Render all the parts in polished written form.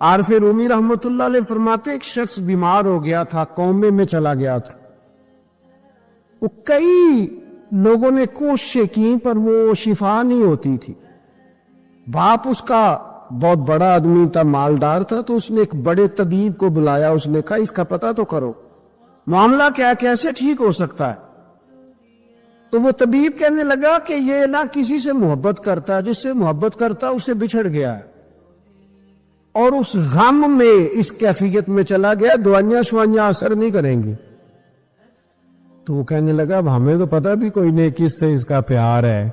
عارف رومی رحمت اللہ علیہ فرماتے ایک شخص بیمار ہو گیا تھا، کومے میں چلا گیا تھا، وہ کئی لوگوں نے کوششیں کی پر وہ شفا نہیں ہوتی تھی۔ باپ اس کا بہت بڑا آدمی تھا، مالدار تھا، تو اس نے ایک بڑے طبیب کو بلایا، اس نے کہا اس کا پتہ تو کرو معاملہ کیا، کیسے ٹھیک ہو سکتا ہے۔ تو وہ طبیب کہنے لگا کہ یہ نہ کسی سے محبت کرتا ہے، جس سے محبت کرتا اسے بچھڑ گیا ہے، اور اس غم میں اس کیفیت میں چلا گیا، دوائیاں شوائیاں اثر نہیں کریں گی۔ تو وہ کہنے لگا اب ہمیں تو پتہ بھی کوئی نہیں کس سے اس کا پیار ہے،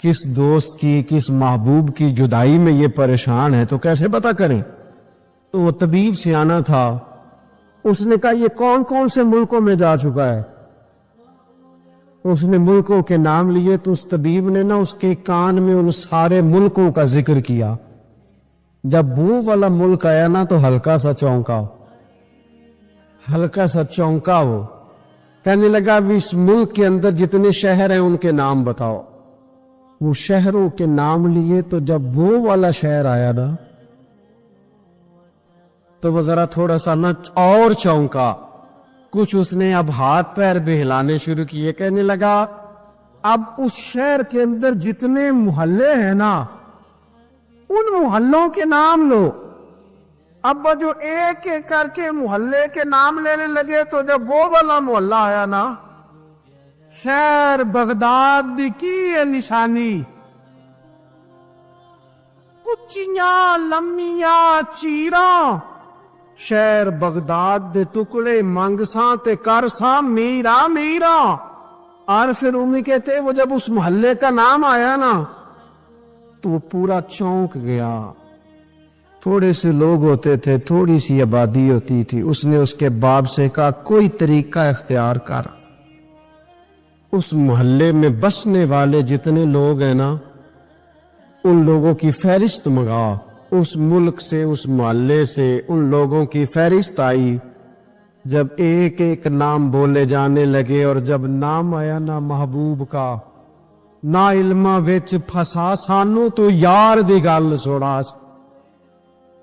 کس دوست کی، کس محبوب کی جدائی میں یہ پریشان ہے، تو کیسے پتہ کریں۔ تو وہ طبیب سیانا تھا، اس نے کہا یہ کون کون سے ملکوں میں جا چکا ہے۔ اس نے ملکوں کے نام لیے تو اس طبیب نے نا اس کے کان میں ان سارے ملکوں کا ذکر کیا۔ جب وہ والا ملک آیا نا تو ہلکا سا چونکا وہ کہنے لگا اب اس ملک کے اندر جتنے شہر ہیں ان کے نام بتاؤ۔ وہ شہروں کے نام لیے تو جب وہ والا شہر آیا نا تو وہ ذرا تھوڑا سا نا اور چونکا، کچھ اس نے اب ہاتھ پیر بھی ہلانے شروع کیے، کہنے لگا اب اس شہر کے اندر جتنے محلے ہیں نا ان محلوں کے نام لو۔ اب جو ایک ایک کر کے محلے کے نام لینے لگے تو جب وہ والا محلہ آیا نا، شہر بغداد کی ہے نشانی، کچیاں لمیاں چیراں، شہر بغداد دے ٹکڑے منگساں تے کرساں میرا میرا۔ عارف رومی کہتے وہ جب اس محلے کا نام آیا نا تو وہ پورا چونک گیا۔ تھوڑے سے لوگ ہوتے تھے، تھوڑی سی آبادی ہوتی تھی، اس نے اس کے باپ سے کہا کوئی طریقہ اختیار کر، اس محلے میں بسنے والے جتنے لوگ ہیں نا ان لوگوں کی فہرست منگا۔ اس ملک سے، اس محلے سے ان لوگوں کی فہرست آئی۔ جب ایک ایک نام بولے جانے لگے اور جب نام آیا نا محبوب کا، نا علمہ وچ پھسا سانو تو یار دی گل سوڑا۔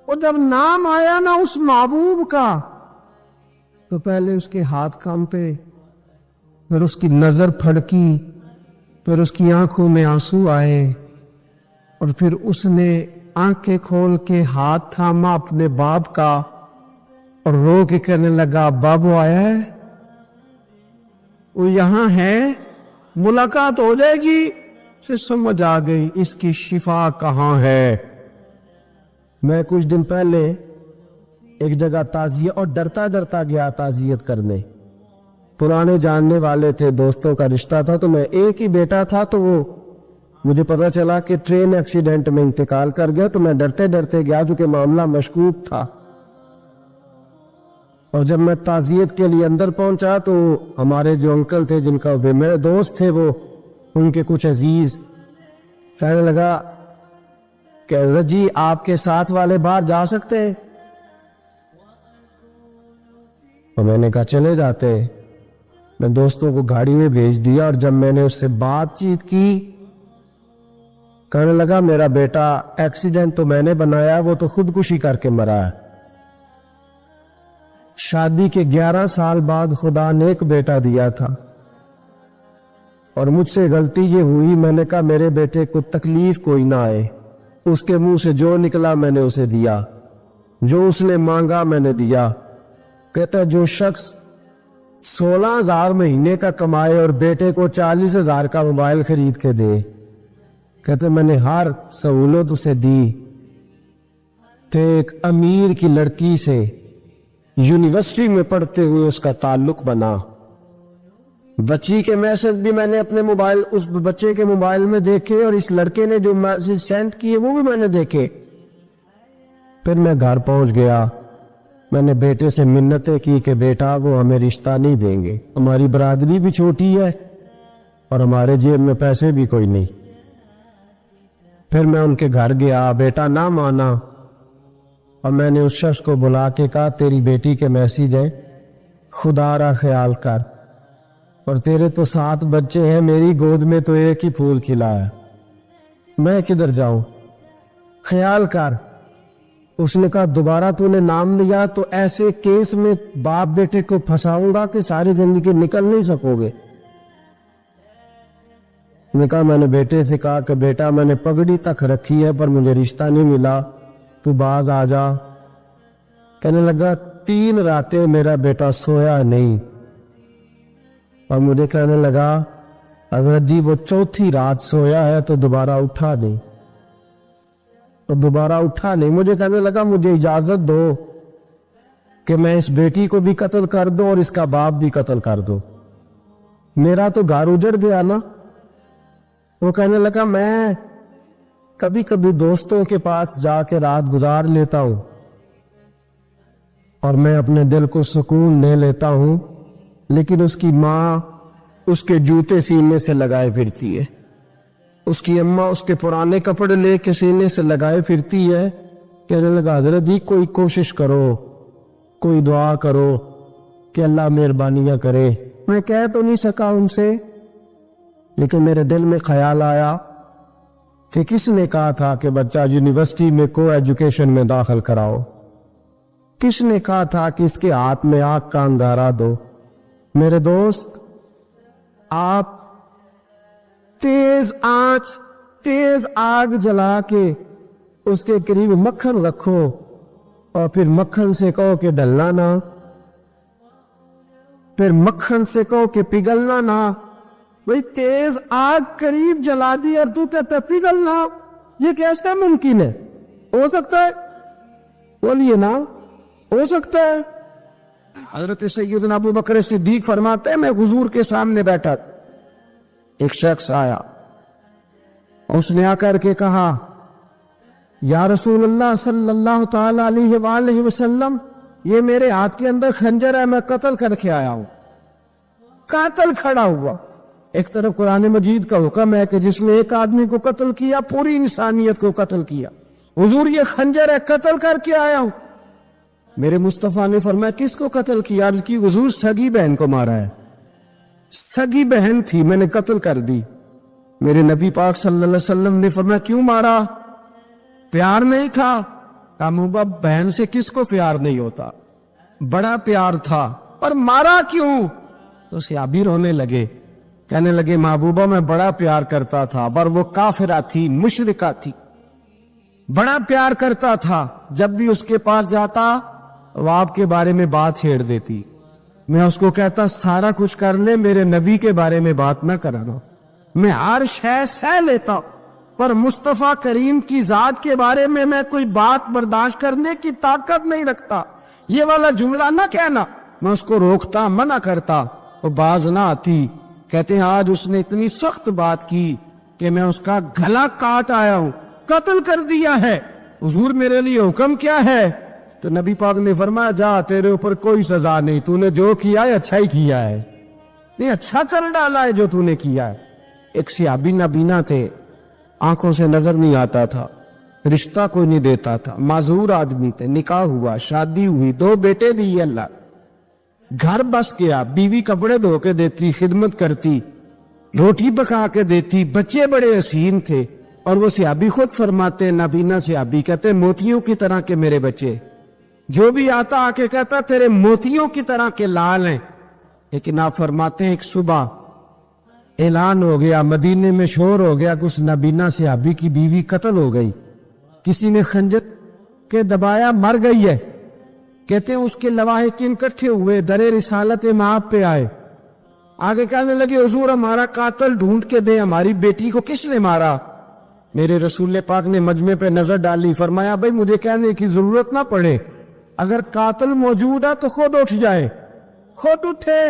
اور جب نام آیا نا اس محبوب کا تو پہلے اس کے ہاتھ کانپے، پھر اس کی نظر پھڑکی، پھر اس کی آنکھوں میں آنسو آئے، اور پھر اس نے آنکھیں کھول کے ہاتھ تھاما اپنے باپ کا اور رو کے کہنے لگا بابو آیا ہے، وہ یہاں ہے، ملاقات ہو جائے گی۔ سے سمجھ آ گئی اس کی شفا کہاں ہے۔ میں کچھ دن پہلے ایک جگہ تعزیت، اور ڈرتا ڈرتا گیا تعزیت کرنے، پرانے جاننے والے تھے، دوستوں کا رشتہ تھا، تو میں ایک ہی بیٹا تھا، تو وہ مجھے پتا چلا کہ ٹرین ایکسیڈنٹ میں انتقال کر گیا، تو میں ڈرتے ڈرتے گیا کیونکہ معاملہ مشکوک تھا۔ اور جب میں تعزیت کے لیے اندر پہنچا تو ہمارے جو انکل تھے، جن کا میرے دوست تھے، وہ ان کے کچھ عزیز کہنے لگا کہ حضرت جی آپ کے ساتھ والے باہر جا سکتے ہیں؟ اور میں نے کہا چلے جاتے۔ میں دوستوں کو گاڑی میں بھیج دیا، اور جب میں نے اس سے بات چیت کی، کہنے لگا میرا بیٹا ایکسیڈنٹ تو میں نے بنایا، وہ تو خودکشی کر کے مرا ہے۔ شادی کے 11 سال بعد خدا نے ایک بیٹا دیا تھا، اور مجھ سے غلطی یہ ہوئی، میں نے کہا میرے بیٹے کو تکلیف کوئی نہ آئے، اس کے منہ سے جو نکلا میں نے اسے دیا، جو اس نے مانگا میں نے دیا۔ کہتا جو شخص 16,000 مہینے کا کمائے اور بیٹے کو 40,000 کا موبائل خرید کے دے، کہتے میں نے ہر سہولت اسے دی۔ کہ ایک امیر کی لڑکی سے یونیورسٹی میں پڑھتے ہوئے اس کا تعلق بنا، بچی کے میسج بھی میں نے اپنے موبائل، اس بچے کے موبائل میں دیکھے، اور اس لڑکے نے جو میسج سینڈ کیے وہ بھی میں نے دیکھے۔ پھر میں گھر پہنچ گیا، میں نے بیٹے سے منتیں کی کہ بیٹا وہ ہمیں رشتہ نہیں دیں گے، ہماری برادری بھی چھوٹی ہے اور ہمارے جیب میں پیسے بھی کوئی نہیں۔ پھر میں ان کے گھر گیا، بیٹا نہ مانا، اور میں نے اس شخص کو بلا کے کہا تیری بیٹی کے میسیج ہیں، خدا را خیال کر، اور تیرے تو 7 بچے ہیں، میری گود میں تو ایک ہی پھول کھلا ہے، میں کدھر جاؤں، خیال کر۔ اس نے کہا دوبارہ تو نے نام لیا تو ایسے کیس میں باپ بیٹے کو پھنساؤں گا کہ ساری زندگی نکل نہیں سکو گے۔ نے کہا میں نے بیٹے سے کہا کہ بیٹا میں نے پگڑی تک رکھی ہے پر مجھے رشتہ نہیں ملا، تو باز آ جا۔ کہنے لگا 3 راتیں میرا بیٹا سویا نہیں، اور مجھے کہنے لگا حضرت جی وہ 4تھی رات سویا ہے تو دوبارہ اٹھا نہیں، مجھے کہنے لگا مجھے اجازت دو کہ میں اس بیٹی کو بھی قتل کر دوں اور اس کا باپ بھی قتل کر دوں، میرا تو گھر اجڑ گیا نا۔ وہ کہنے لگا میں کبھی کبھی دوستوں کے پاس جا کے رات گزار لیتا ہوں اور میں اپنے دل کو سکون لے لیتا ہوں، لیکن اس کی ماں اس کے جوتے سینے سے لگائے پھرتی ہے، اس کی اماں اس کے پرانے کپڑے لے کے سینے سے لگائے پھرتی ہے۔ کہنے لگا حضرت جی کوئی کوشش کرو، کوئی دعا کرو کہ اللہ مہربانیاں کرے۔ میں کہہ تو نہیں سکا ان سے، لیکن میرے دل میں خیال آیا کہ کس نے کہا تھا کہ بچہ یونیورسٹی میں کو ایجوکیشن میں داخل کراؤ، کس نے کہا تھا کہ اس کے ہاتھ میں آگ کا انگارہ دو۔ میرے دوست، آپ تیز آنچ تیز آگ جلا کے اس کے قریب مکھن رکھو اور پھر مکھن سے کہو کہ ڈلنا نہ، پھر مکھن سے کہو کہ پگھلنا نہ۔ بھئی تیز آگ قریب جلا دی اور تو کہتا پگھلنا، یہ کیسا ممکن ہے؟ ہو سکتا ہے؟ بولیے نا، ہو سکتا ہے؟ حضرت سیدنا ابو بکر صدیق فرماتے ہیں میں حضور کے سامنے بیٹھا، ایک شخص آیا، اس نے آ کر کے کہا یا رسول اللہ صلی اللہ تعالی علیہ وآلہ وسلم، یہ میرے ہاتھ کے اندر خنجر ہے، میں قتل کر کے آیا ہوں۔ قاتل کھڑا ہوا، ایک طرف قرآن مجید کا حکم ہے کہ جس نے ایک آدمی کو قتل کیا پوری انسانیت کو قتل کیا، حضور یہ خنجر ہے، قتل کر کے آیا ہوں۔ میرے مصطفیٰ نے فرمایا کس کو قتل کیا؟ عرض کی حضور سگی بہن کو مارا ہے، سگی بہن تھی میں نے قتل کر دی۔ میرے نبی پاک صلی اللہ علیہ وسلم نے فرمایا کیوں مارا؟ پیار نہیں تھا؟ کہا بہن سے کس کو پیار نہیں ہوتا، بڑا پیار تھا، اور مارا کیوں؟ تو صحابی رونے لگے، کہنے لگے محبوبہ میں بڑا پیار کرتا تھا، پر وہ کافرہ تھی، مشرکہ تھی، بڑا پیار کرتا تھا، جب بھی اس کے پاس جاتا وہ آپ کے بارے میں بات چھیڑ دیتی، میں اس کو کہتا سارا کچھ کر لے میرے نبی کے بارے میں بات نہ کرانا، میں ہر شے سہ لیتا، پر مصطفیٰ کریم کی ذات کے بارے میں کوئی بات برداشت کرنے کی طاقت نہیں رکھتا، یہ والا جملہ نہ کہنا۔ میں اس کو روکتا، منع کرتا، وہ باز نہ آتی۔ کہتے ہیں آج اس نے اتنی سخت بات کی کہ میں اس کا گلا کاٹ آیا ہوں، قتل کر دیا ہے۔ حضور میرے لیے حکم کیا ہے؟ تو نبی پاک نے فرمایا جا تیرے اوپر کوئی سزا نہیں، تو نے جو کیا ہے اچھا ہی کیا ہے، نہیں اچھا کر ڈالا ہے جو تو نے کیا ہے۔ ایک صحابی نابینا تھے، آنکھوں سے نظر نہیں آتا تھا، رشتہ کوئی نہیں دیتا تھا، معذور آدمی تھے، نکاح ہوا، شادی ہوئی، 2 بیٹے دیے اللہ، گھر بس گیا، بیوی کپڑے دھو کے دیتی، خدمت کرتی، روٹی پکا کے دیتی، بچے بڑے حسین تھے، اور وہ صحابی خود فرماتے، نابینا صحابی کہتے موتیوں کی طرح کے میرے بچے، جو بھی آتا آ کے کہتا تیرے موتیوں کی طرح کے لال ہیں۔ لیکن آپ فرماتے ہیں ایک صبح اعلان ہو گیا، مدینے میں شور ہو گیا کہ اس نابینا صحابی کی بیوی قتل ہو گئی، کسی نے خنجر کے دبایا، مر گئی ہے۔ کہتے ہیں اس کے لواحقین اکٹھے ہوئے، در رسالت مآب پہ آئے، آگے کہنے لگے حضور ہمارا قاتل ڈھونڈ کے دیں، ہماری بیٹی کو کس نے مارا؟ میرے رسول پاک نے مجمع پہ نظر ڈالی، فرمایا بھائی مجھے کہنے کی ضرورت نہ پڑے، اگر قاتل موجود ہے تو خود اٹھ جائے۔ خود اٹھے،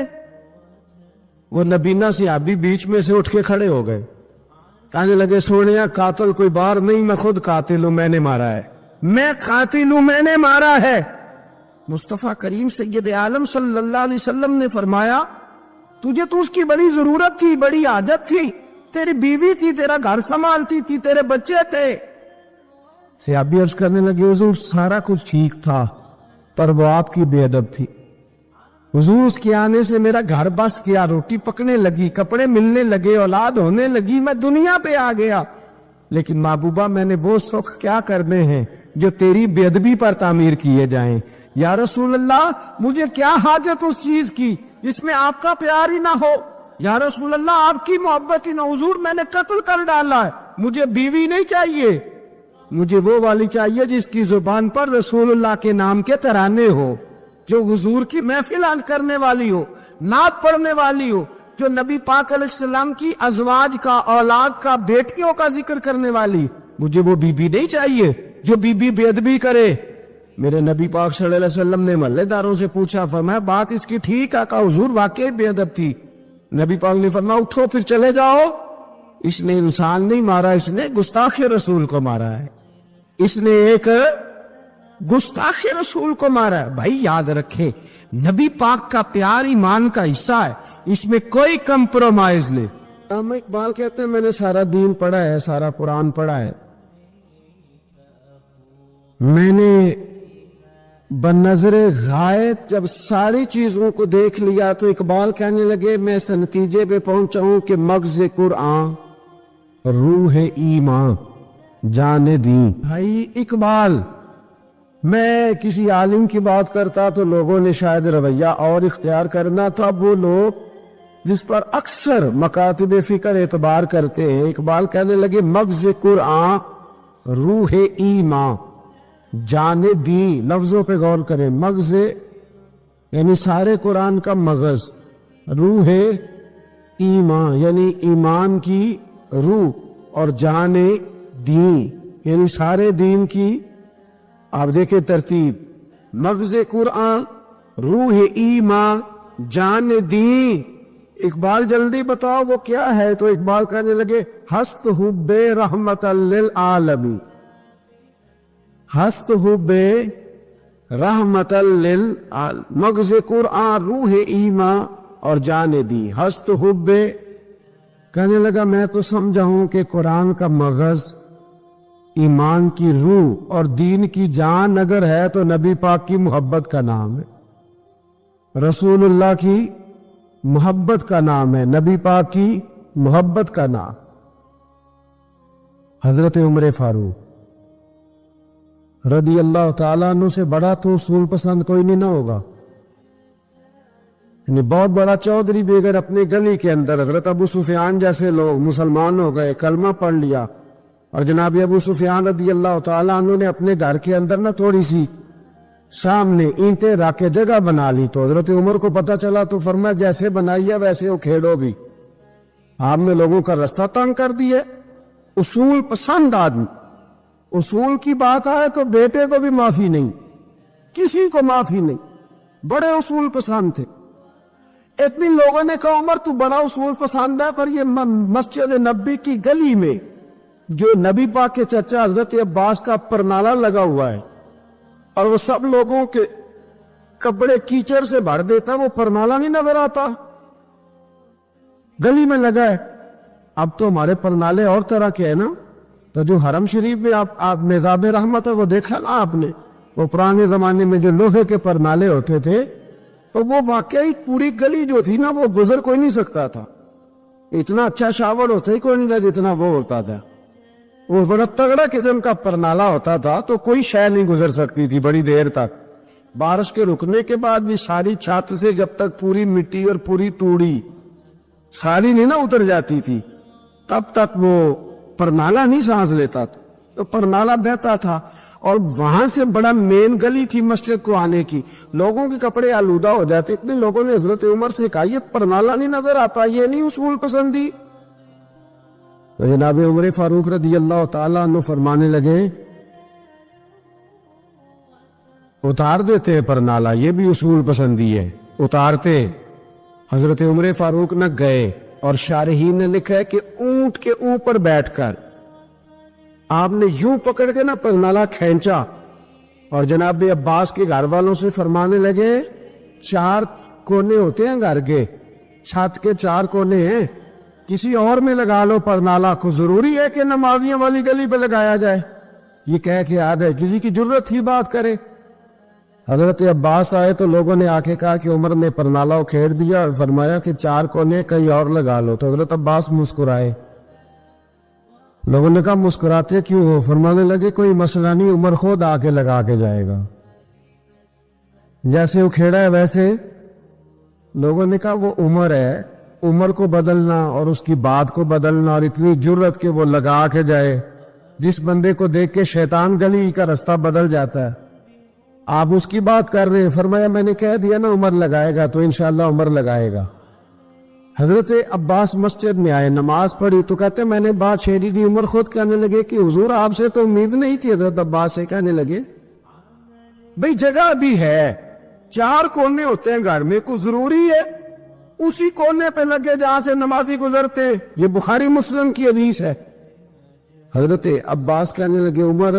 وہ نابینا صحابی بیچ میں سے اٹھ کے کھڑے ہو گئے، کہنے لگے سونیا قاتل کوئی بار نہیں، میں خود قاتل ہوں، میں نے مارا ہے، میں قاتل ہوں، میں نے مارا ہے۔ مصطفیٰ کریم سید عالم صلی اللہ علیہ وسلم نے فرمایا تجھے تو اس کی بڑی ضرورت تھی، بڑی حاجت تھی، تیری بیوی تھی، تیرا گھر سنبھالتی تھی، تیرے بچے تھے۔ صحابی عرض کرنے لگے حضور سارا کچھ ٹھیک تھا، پر وہ آپ کی بے ادب تھی، حضور اس کے آنے سے میرا گھر بس گیا، روٹی پکنے لگی، کپڑے ملنے لگے، اولاد ہونے لگی، میں دنیا پہ آ گیا، لیکن محبوبہ میں نے وہ سخ کیا کرنے ہیں جو تیری بے ادبی پر تعمیر کیے جائیں. یا رسول اللہ مجھے کیا حاجت اس چیز کی جس میں آپ کا پیار ہی نہ ہو. یا رسول اللہ آپ کی محبت ہی نہ. حضور میں نے قتل کر ڈالا ہے, مجھے بیوی نہیں چاہیے, مجھے وہ والی چاہیے جس کی زبان پر رسول اللہ کے نام کے ترانے ہو, جو حضور کی محفل کرنے والی ہو, نعت پڑھنے والی ہو, جو نبی پاک علیہ السلام کی ازواج کا, اولاد کا, بیٹیوں کا ذکر کرنے والی. مجھے وہ بی بی نہیں چاہیے جو بی بی بے ادبی کرے. میرے نبی پاک صلی اللہ علیہ وسلم نے محلے داروں سے پوچھا, فرمایا بات اس کی ٹھیک ہے, کہا حضور واقعی بے ادب تھی. نبی پاک نے فرمایا اٹھو پھر چلے جاؤ. اس نے انسان نہیں مارا, اس نے گستاخ رسول کو مارا ہے, اس نے ایک گستاخ رسول کو مارا ہے. بھائی یاد رکھیں نبی پاک کا پیار ایمان کا حصہ ہے, اس میں کوئی کمپرومائز نہیں. علامہ اقبال کہتے ہیں میں نے سارا دین پڑھا ہے, سارا قرآن پڑھا ہے, میں نے بنظر غائب جب ساری چیزوں کو دیکھ لیا تو اقبال کہنے لگے میں اس نتیجے پہ پہنچا ہوں کہ مغز قرآن روح ایمان جان دین. بھائی اقبال میں کسی عالم کی بات کرتا تو لوگوں نے شاید رویہ اور اختیار کرنا تھا. وہ لوگ جس پر اکثر مکاتب فکر اعتبار کرتے ہیں, اقبال کہنے لگے مغز قرآن روح ایمان جان دین. لفظوں پہ غور کریں, مغز یعنی سارے قرآن کا مغز, روح ایمان یعنی ایمان کی روح, اور جان دین یعنی سارے دین کی. آپ دیکھیں ترتیب, مغز قرآن روح ایمان جان دین. اقبال جلدی بتاؤ وہ کیا ہے؟ تو اقبال کہنے لگے ہست حب رحمت للعالمین, ہست حب رحمت للعالمین. مغز قرآن روح ایمان اور جان دین. ہست حب کہنے لگا میں تو سمجھا ہوں کہ قرآن کا مغز ایمان کی روح اور دین کی جان اگر ہے تو نبی پاک کی محبت کا نام ہے, رسول اللہ کی محبت کا نام ہے, نبی پاک کی محبت کا نام. حضرت عمر فاروق رضی اللہ تعالیٰ عنہ سے بڑا تو اصول پسند کوئی نہیں نہ ہوگا. یعنی بہت بڑا چودھری بھی اگر اپنی گلی کے اندر, حضرت ابو سفیان جیسے لوگ مسلمان ہو گئے, کلمہ پڑھ لیا, اور جناب ابو سفیان رضی اللہ تعالیٰ عنہ نے اپنے گھر کے اندر نہ تھوڑی سی سامنے اینٹیں رکھ کے جگہ بنا لی, تو حضرت عمر کو پتہ چلا تو فرمایا جیسے بنائی ہے ویسے وہ کھیڑو بھی, آپ نے لوگوں کا رستہ تنگ کر دیا. اصول پسند آدمی, اصول کی بات آئے تو بیٹے کو بھی معافی نہیں, کسی کو معافی نہیں, بڑے اصول پسند تھے. اتنی لوگوں نے کہا عمر تو بڑا اصول پسند ہے, پر یہ مسجد نبی کی گلی میں جو نبی پاک کے چچا حضرت عباس کا پرنالہ لگا ہوا ہے اور وہ سب لوگوں کے کپڑے کیچڑ سے بھر دیتا, وہ پرنالہ نہیں نظر آتا, گلی میں لگا ہے. اب تو ہمارے پرنالے اور طرح کے ہیں نا, تو جو حرم شریف میں آپ میزاب رحمت ہے وہ دیکھا نا آپ نے, وہ پرانے زمانے میں جو لوہے کے پرنالے ہوتے تھے تو وہ واقعی پوری گلی جو تھی نا وہ گزر کوئی نہیں سکتا تھا, اتنا اچھا شاور ہوتا ہی کوئی نہیں تھا جتنا وہ ہوتا تھا. وہ بڑا تگڑا قسم کا پرنالہ ہوتا تھا تو کوئی شے نہیں گزر سکتی تھی بڑی دیر تک. بارش کے رکنے کے بعد بھی ساری چھت سے جب تک پوری مٹی اور پوری توڑی ساری نہیں نہ اتر جاتی تھی تب تک وہ پرنالہ نہیں سانس لیتا تھا, تو پرنالہ بہتا تھا. اور وہاں سے بڑا مین گلی تھی مسجد کو آنے کی, لوگوں کے کپڑے آلودہ ہو جاتے. اتنے لوگوں نے حضرت عمر سے کہا یہ پرنالہ نہیں نظر آتا, یہ نہیں اصول پسندی. تو جناب عمر فاروق رضی اللہ تعالیٰ عنہ فرمانے لگے اتار دیتے ہیں پرنالہ, یہ بھی اصول پسندی ہے, اتارتے. حضرت عمر فاروق نہ گئے, اور شارحین نے لکھا ہے کہ اونٹ کے اوپر بیٹھ کر آپ نے یوں پکڑ کے نہ پرنالہ کھینچا, اور جناب عباس کے گھر والوں سے فرمانے لگے 4 کونے ہوتے ہیں گھر کے, چھت کے 4 کونے ہیں, کسی اور میں لگا لو پرنالہ کو, ضروری ہے کہ نمازیوں والی گلی پہ لگایا جائے؟ یہ کہہ کے یاد ہے کسی کی ضرورت تھی بات کرے. حضرت عباس آئے تو لوگوں نے آ کے کہا کہ عمر نے پرنالہ کھیڑ دیا, فرمایا کہ 4 کونے کہیں اور لگا لو. تو حضرت عباس مسکرائے, لوگوں نے کہا مسکراتے کیوں ہو؟ فرمانے لگے کوئی مسئلہ نہیں، عمر خود آ کے لگا کے جائے گا۔ جیسے وہ کھیڑا ہے ویسے لوگوں نے کہا وہ عمر ہے، عمر کو بدلنا اور اس کی بات کو بدلنا اور اتنی جرت کہ وہ لگا کے جائے، جس بندے کو دیکھ کے شیطان گلی کا رستہ بدل جاتا ہے، آپ اس کی بات کر رہے ہیں۔ فرمایا میں نے کہہ دیا نا عمر لگائے گا، تو انشاءاللہ عمر لگائے گا۔ حضرت عباس مسجد میں آئے، نماز پڑھی تو کہتے میں نے بات چھیڑی دی۔ عمر خود کہنے لگے کہ حضور آپ سے تو امید نہیں تھی۔ حضرت عباس سے کہنے لگے بھئی جگہ بھی ہے، 4 کونے ہوتے ہیں گھر میں، کوئی ضروری ہے اسی کونے پہ لگے جہاں سے نمازی گزرتے؟ یہ بخاری مسلم کی حدیث ہے۔ حضرت عباس کہنے لگے عمر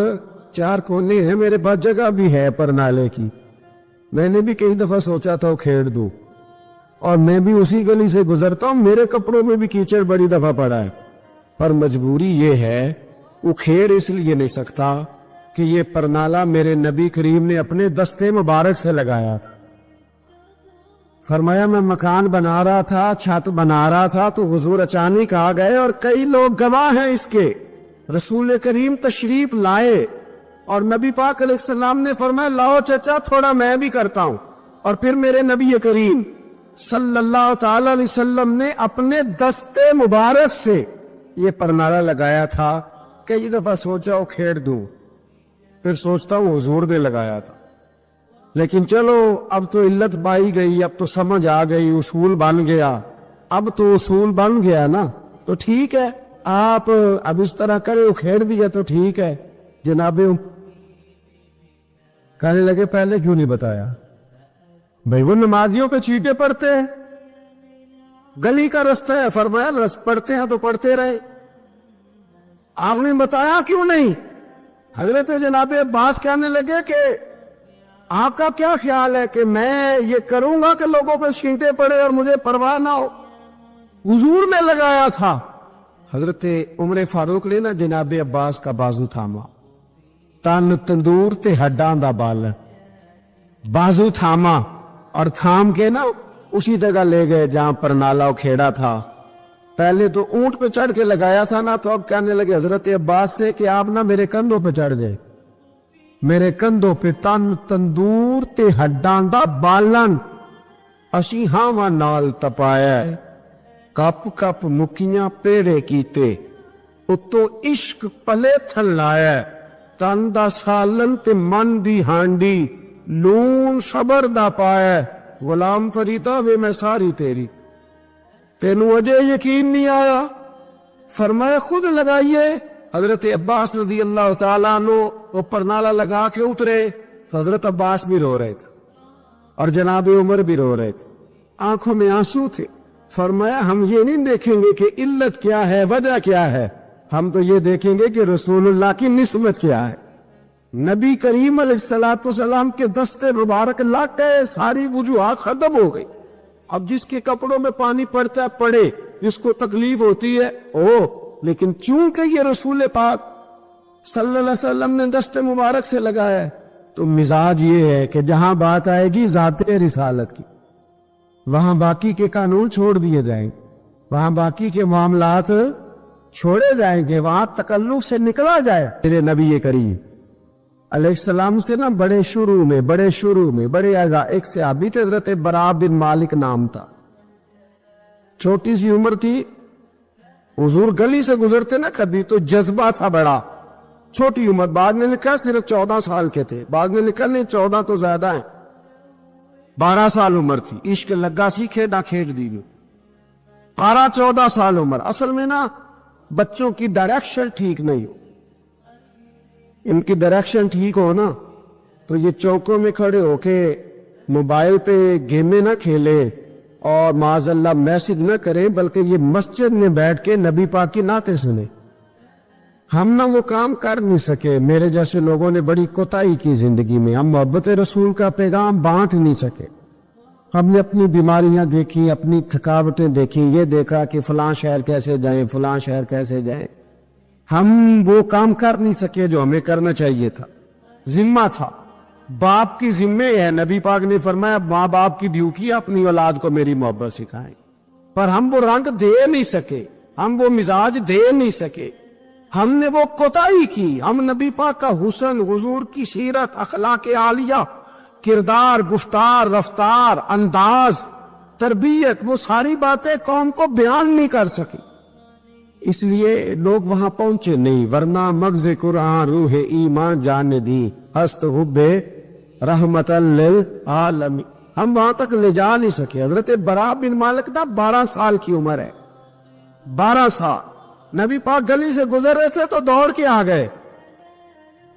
4 کونے ہیں، میرے پاس جگہ بھی ہے پر نالے کی، میں نے بھی کئی دفعہ سوچا تھا وہ کھیڑ دوں، اور میں بھی اسی گلی سے گزرتا ہوں، میرے کپڑوں میں بھی کیچڑ بڑی دفعہ پڑا ہے، پر مجبوری یہ ہے وہ کھیڑ اس لیے نہیں سکتا کہ یہ پرنالہ میرے نبی کریم نے اپنے دستے مبارک سے لگایا تھا۔ فرمایا میں مکان بنا رہا تھا، چھت بنا رہا تھا، تو حضور اچانک آ گئے، اور کئی لوگ گواہ ہیں اس کے، رسول کریم تشریف لائے اور نبی پاک علیہ السلام نے فرمایا لاؤ چچا تھوڑا میں بھی کرتا ہوں، اور پھر میرے نبی کریم صلی اللہ تعالی علیہ وسلم نے اپنے دستے مبارک سے یہ پرنالہ لگایا تھا۔ کئی دفعہ سوچا وہ کھیڑ دوں، پھر سوچتا ہوں حضور نے لگایا تھا، لیکن چلو اب تو علت پائی گئی، اب تو سمجھ آ گئی، اصول بن گیا، اب تو اصول بن گیا نا، تو ٹھیک ہے آپ اب اس طرح کرے، کھیڑ دیا تو ٹھیک ہے جناب۔ کہنے لگے پہلے کیوں نہیں بتایا؟ بھئی وہ نمازیوں پہ چیٹے پڑتے ہیں، گلی کا رستہ ہے، فرمایا پڑھتے ہیں تو پڑھتے رہے، آپ نے بتایا کیوں نہیں؟ حضرت جناب عباس کہنے لگے کہ آپ کا کیا خیال ہے کہ میں یہ کروں گا کہ لوگوں پہ چیٹے پڑے اور مجھے پرواہ نہ ہو؟ حضور نے لگایا تھا۔ حضرت عمر فاروق نے نا جناب عباس کا بازو تھاما، تن تندور تے ہڈاں دا بال، بازو تھاما اور تھام کے نا اسی جگہ لے گئے جہاں پرنالہ کھیڑا تھا۔ پہلے تو اونٹ پہ چڑھ کے لگایا تھا نا، تو اب کہنے لگے حضرت عباس سے کہ آپ نا میرے کندھوں پہ چڑھ گئے، میرے کندھوں پہ تن تندور تے ہڈاں دا بالن، اسی ہاواں نال تپایا، کپ کپ مکیاں پیڑے کیتے، اتو عشق پلے تھن لایا، تن دا سالن تے من دی ہانڈی، لون صبر دا پایا، غلام فریدا وے میں ساری تیری، تینوں اجے یقین نہیں آیا؟ فرمایا خود لگائیے۔ حضرت عباس رضی اللہ تعالیٰ عنہ وہ پرنالہ لگا کے اترے تو حضرت عباس بھی رو رہے تھے اور جناب عمر بھی رو رہے تھے، آنکھوں میں آنسو تھے۔ فرمایا ہم یہ نہیں دیکھیں گے کہ علت کیا ہے، وجہ کیا ہے، ہم تو یہ دیکھیں گے کہ رسول اللہ کی نسبت کیا ہے۔ نبی کریم علیہ السلام کے دستے مبارک لگ گئے، ساری وجوہات ختم ہو گئی۔ اب جس کے کپڑوں میں پانی پڑتا ہے پڑے، جس کو تکلیف ہوتی ہے لیکن چونکہ یہ رسول پاک صلی اللہ علیہ وسلم نے دستے مبارک سے لگایا ہے، تو مزاج یہ ہے کہ جہاں بات آئے گی ذات رسالت کی، وہاں باقی کے قانون چھوڑ دیے جائیں گے، وہاں باقی کے معاملات چھوڑے جائیں گے، وہاں تکلف سے نکلا جائے۔ میرے نبی کریم علیہ السلام سے نا بڑے شروع میں بڑے آگا ایک صحابی تھے، حضرت برا بن مالک نام تھا، چھوٹی سی عمر تھی، حضور گلی سے گزرتے نا کبھی تو جذبہ تھا بڑا، چھوٹی عمر، بعد نے لکھا صرف 14 سال کے تھے، بعد نے لکھا نہیں 14 تو زیادہ ہیں، 12 سال عمر تھی، عشق لگا سی کھیڑا کھیڑ دی، 12-14 سال عمر۔ اصل میں نا بچوں کی ڈائریکشن ٹھیک نہیں ہو، ان کی ڈائریکشن ٹھیک ہو نا تو یہ چوکوں میں کھڑے ہو کے موبائل پہ گیمیں نہ کھیلے اور معاذ اللہ میسج نہ کریں، بلکہ یہ مسجد میں بیٹھ کے نبی پاک کی نعتیں سنیں۔ ہم نہ وہ کام کر نہیں سکے، میرے جیسے لوگوں نے بڑی کوتاہی کی زندگی میں، ہم محبت رسول کا پیغام بانٹ نہیں سکے، ہم نے اپنی بیماریاں دیکھی، اپنی تھکاوٹیں دیکھی، یہ دیکھا کہ فلاں شہر کیسے جائیں، فلاں شہر کیسے جائیں، ہم وہ کام کر نہیں سکے جو ہمیں کرنا چاہیے تھا، ذمہ تھا، باپ کی ذمہ ہے۔ نبی پاک نے فرمایا ماں باپ کی ڈیوٹی ہے اپنی اولاد کو میری محبت سکھائیں، پر ہم وہ رنگ دے نہیں سکے، ہم وہ مزاج دے نہیں سکے، ہم نے وہ کوتاہی کی. ہم نبی پاک کا حسن، حضور کی سیرت، اخلاق عالیہ، کردار، گفتار، رفتار، انداز، تربیت، وہ ساری باتیں قوم کو بیان نہیں کر سکی. اس لیے لوگ وہاں پہنچے نہیں، ورنہ مغز قرآن روح ایمان جان دی ہست حب رحمت للعالمین. ہم وہاں تک لے جا نہیں سکے. حضرت براء بن مالک نا 12 سال کی عمر ہے، 12 سال. نبی پاک گلی سے گزر رہے تھے تو دوڑ کے آ گئے،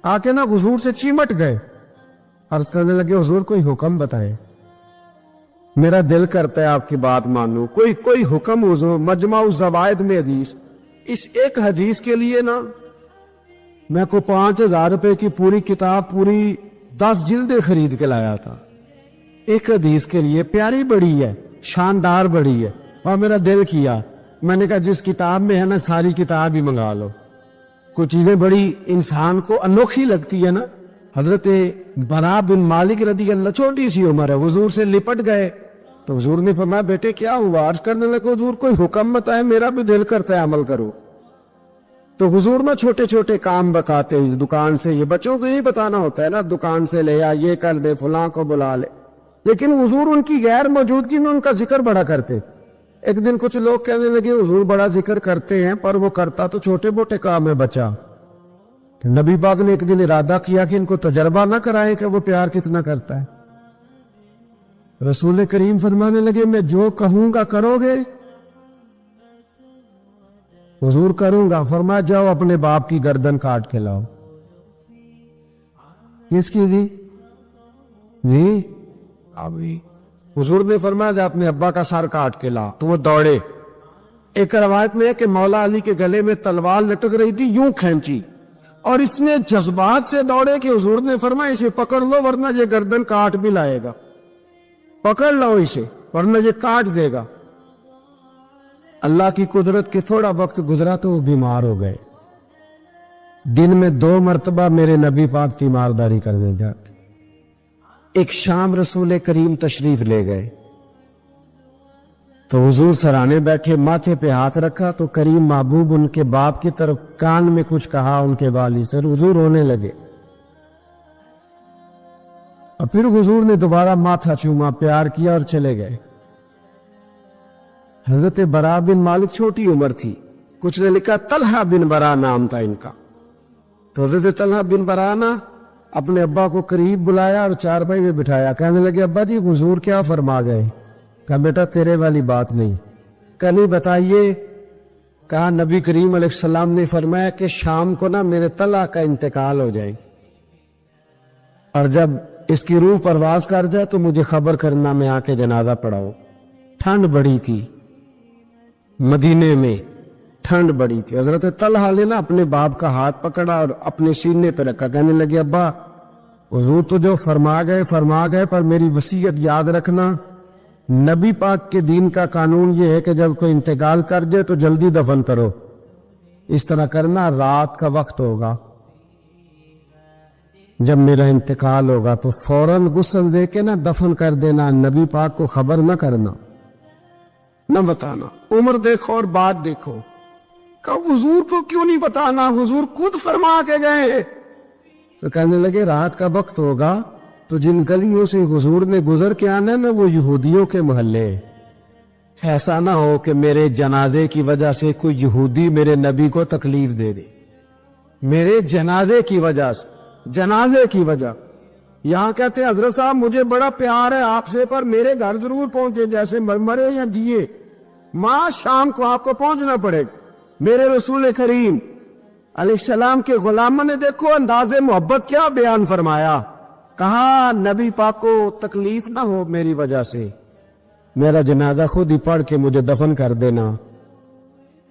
آ کے نا حضور سے چیمٹ گئے. عرض کرنے لگے حضور کوئی حکم بتائیں، میرا دل کرتا ہے آپ کی بات مانوں. کوئی حکم حضور. مجمع الزوائد میں حدیث، اس ایک حدیث کے لیے نا میں کو 5000 روپے کی پوری کتاب، پوری 10 جلدیں خرید کے لایا تھا. ایک حدیث کے لیے. پیاری بڑی ہے، شاندار بڑی ہے. اور میرا دل کیا، میں نے کہا جس کتاب میں ہے نا ساری کتاب ہی منگا لو. کچھ چیزیں بڑی انسان کو انوکھی لگتی ہے نا. حضرت براء بن مالک رضی اللہ، چھوٹی سی عمر ہے، حضور سے لپٹ گئے تو حضور نے فرمایا بیٹے کیا ہوا؟ عرض کرنے لگے حضور کوئی حکم بتائے، میرا بھی دل کرتا ہے عمل کرو. تو حضور میں چھوٹے چھوٹے کام بتاتے، دکان سے، یہ بچوں کو یہی بتانا ہوتا ہے نا، دکان سے لے آ، یہ کر دے، فلاں کو بلا لے. لیکن حضور ان کی غیر موجودگی میں ان کا ذکر بڑا کرتے. ایک دن کچھ لوگ کہنے لگے حضور بڑا ذکر کرتے ہیں پر وہ کرتا تو چھوٹے موٹے کام ہے بچہ. نبی پاک نے ایک دن ارادہ کیا کہ ان کو تجربہ نہ کرائے کہ وہ پیار کتنا کرتا ہے. رسول کریم فرمانے لگے میں جو کہوں گا کرو گے؟ حضور کروں گا. فرمایا جاؤ اپنے باپ کی گردن کاٹ کے لاؤ. کس کی جی ابھی حضور نے فرمایا جا اپنے ابا کا سر کاٹ کے لا. تو وہ دوڑے. ایک روایت میں ہے کہ مولا علی کے گلے میں تلوار لٹک رہی تھی، یوں کھینچی اور اس نے جذبات سے دوڑے کہ حضور نے فرمایا اسے پکڑ لو ورنہ یہ گردن کاٹ بھی لائے گا. پکڑ لو اسے ورنہ یہ کاٹ دے گا. اللہ کی قدرت کے تھوڑا وقت گزرا تو وہ بیمار ہو گئے. دن میں 2 مرتبہ میرے نبی پاک تیمارداری کر دے جاتے. ایک شام رسول کریم تشریف لے گئے تو حضور سرانے بیٹھے، ماتھے پہ ہاتھ رکھا تو کریم محبوب ان کے باپ کی طرف کان میں کچھ کہا ان کے والی سے، حضور رونے لگے. اور پھر حضور نے دوبارہ ماتھا چوما، پیار کیا اور چلے گئے. حضرت براء بن مالک چھوٹی عمر تھی، کچھ نے لکھا طلحہ بن براء نام تھا ان کا. تو حضرت طلحہ بن براء نا اپنے ابا کو قریب بلایا اور چارپائی میں بٹھایا. کہنے لگے ابا جی حضور کیا فرما گئے؟ کہا بیٹا تیرے والی بات نہیں. کہا نہیں بتائیے. کہا نبی کریم علیہ السلام نے فرمایا کہ شام کو نا میرے طلحہ کا انتقال ہو جائے اور جب اس کی روح پرواز کر جائے تو مجھے خبر کرنا، میں آ کے جنازہ پڑھاؤ. ٹھنڈ بڑی تھی مدینے میں، ٹھنڈ بڑی تھی. حضرت طلحہ نے نا اپنے باپ کا ہاتھ پکڑا اور اپنے سینے پہ رکھا. کہنے لگے ابا حضور تو جو فرما گئے پر میری وصیت یاد رکھنا. نبی پاک کے دین کا قانون یہ ہے کہ جب کوئی انتقال کر جائے تو جلدی دفن کرو. اس طرح کرنا، رات کا وقت ہوگا جب میرا انتقال ہوگا تو فوراً غسل دے کے نا دفن کر دینا. نبی پاک کو خبر نہ کرنا، نہ بتانا. عمر دیکھو اور بات دیکھو. کہ حضور کو کیوں نہیں بتانا؟ حضور خود فرما کے گئے. تو کہنے لگے رات کا وقت ہوگا تو جن گلیوں سے حضور نے گزر کے آنا نا وہ یہودیوں کے محلے. ایسا نہ ہو کہ میرے جنازے کی وجہ سے کوئی یہودی میرے نبی کو تکلیف دے دے. میرے جنازے کی وجہ سے، جنازے کی وجہ. یہاں کہتے ہیں حضرت صاحب مجھے بڑا پیار ہے آپ سے پر میرے گھر ضرور پہنچے، جیسے مرے یا جیے، ماں شام کو آپ کو پہنچنا پڑے. میرے رسول کریم علیہ السلام کے غلاموں نے دیکھو انداز محبت کیا بیان فرمایا. کہا نبی پاک کو تکلیف نہ ہو میری وجہ سے، میرا جنازہ خود ہی پڑھ کے مجھے دفن کر دینا.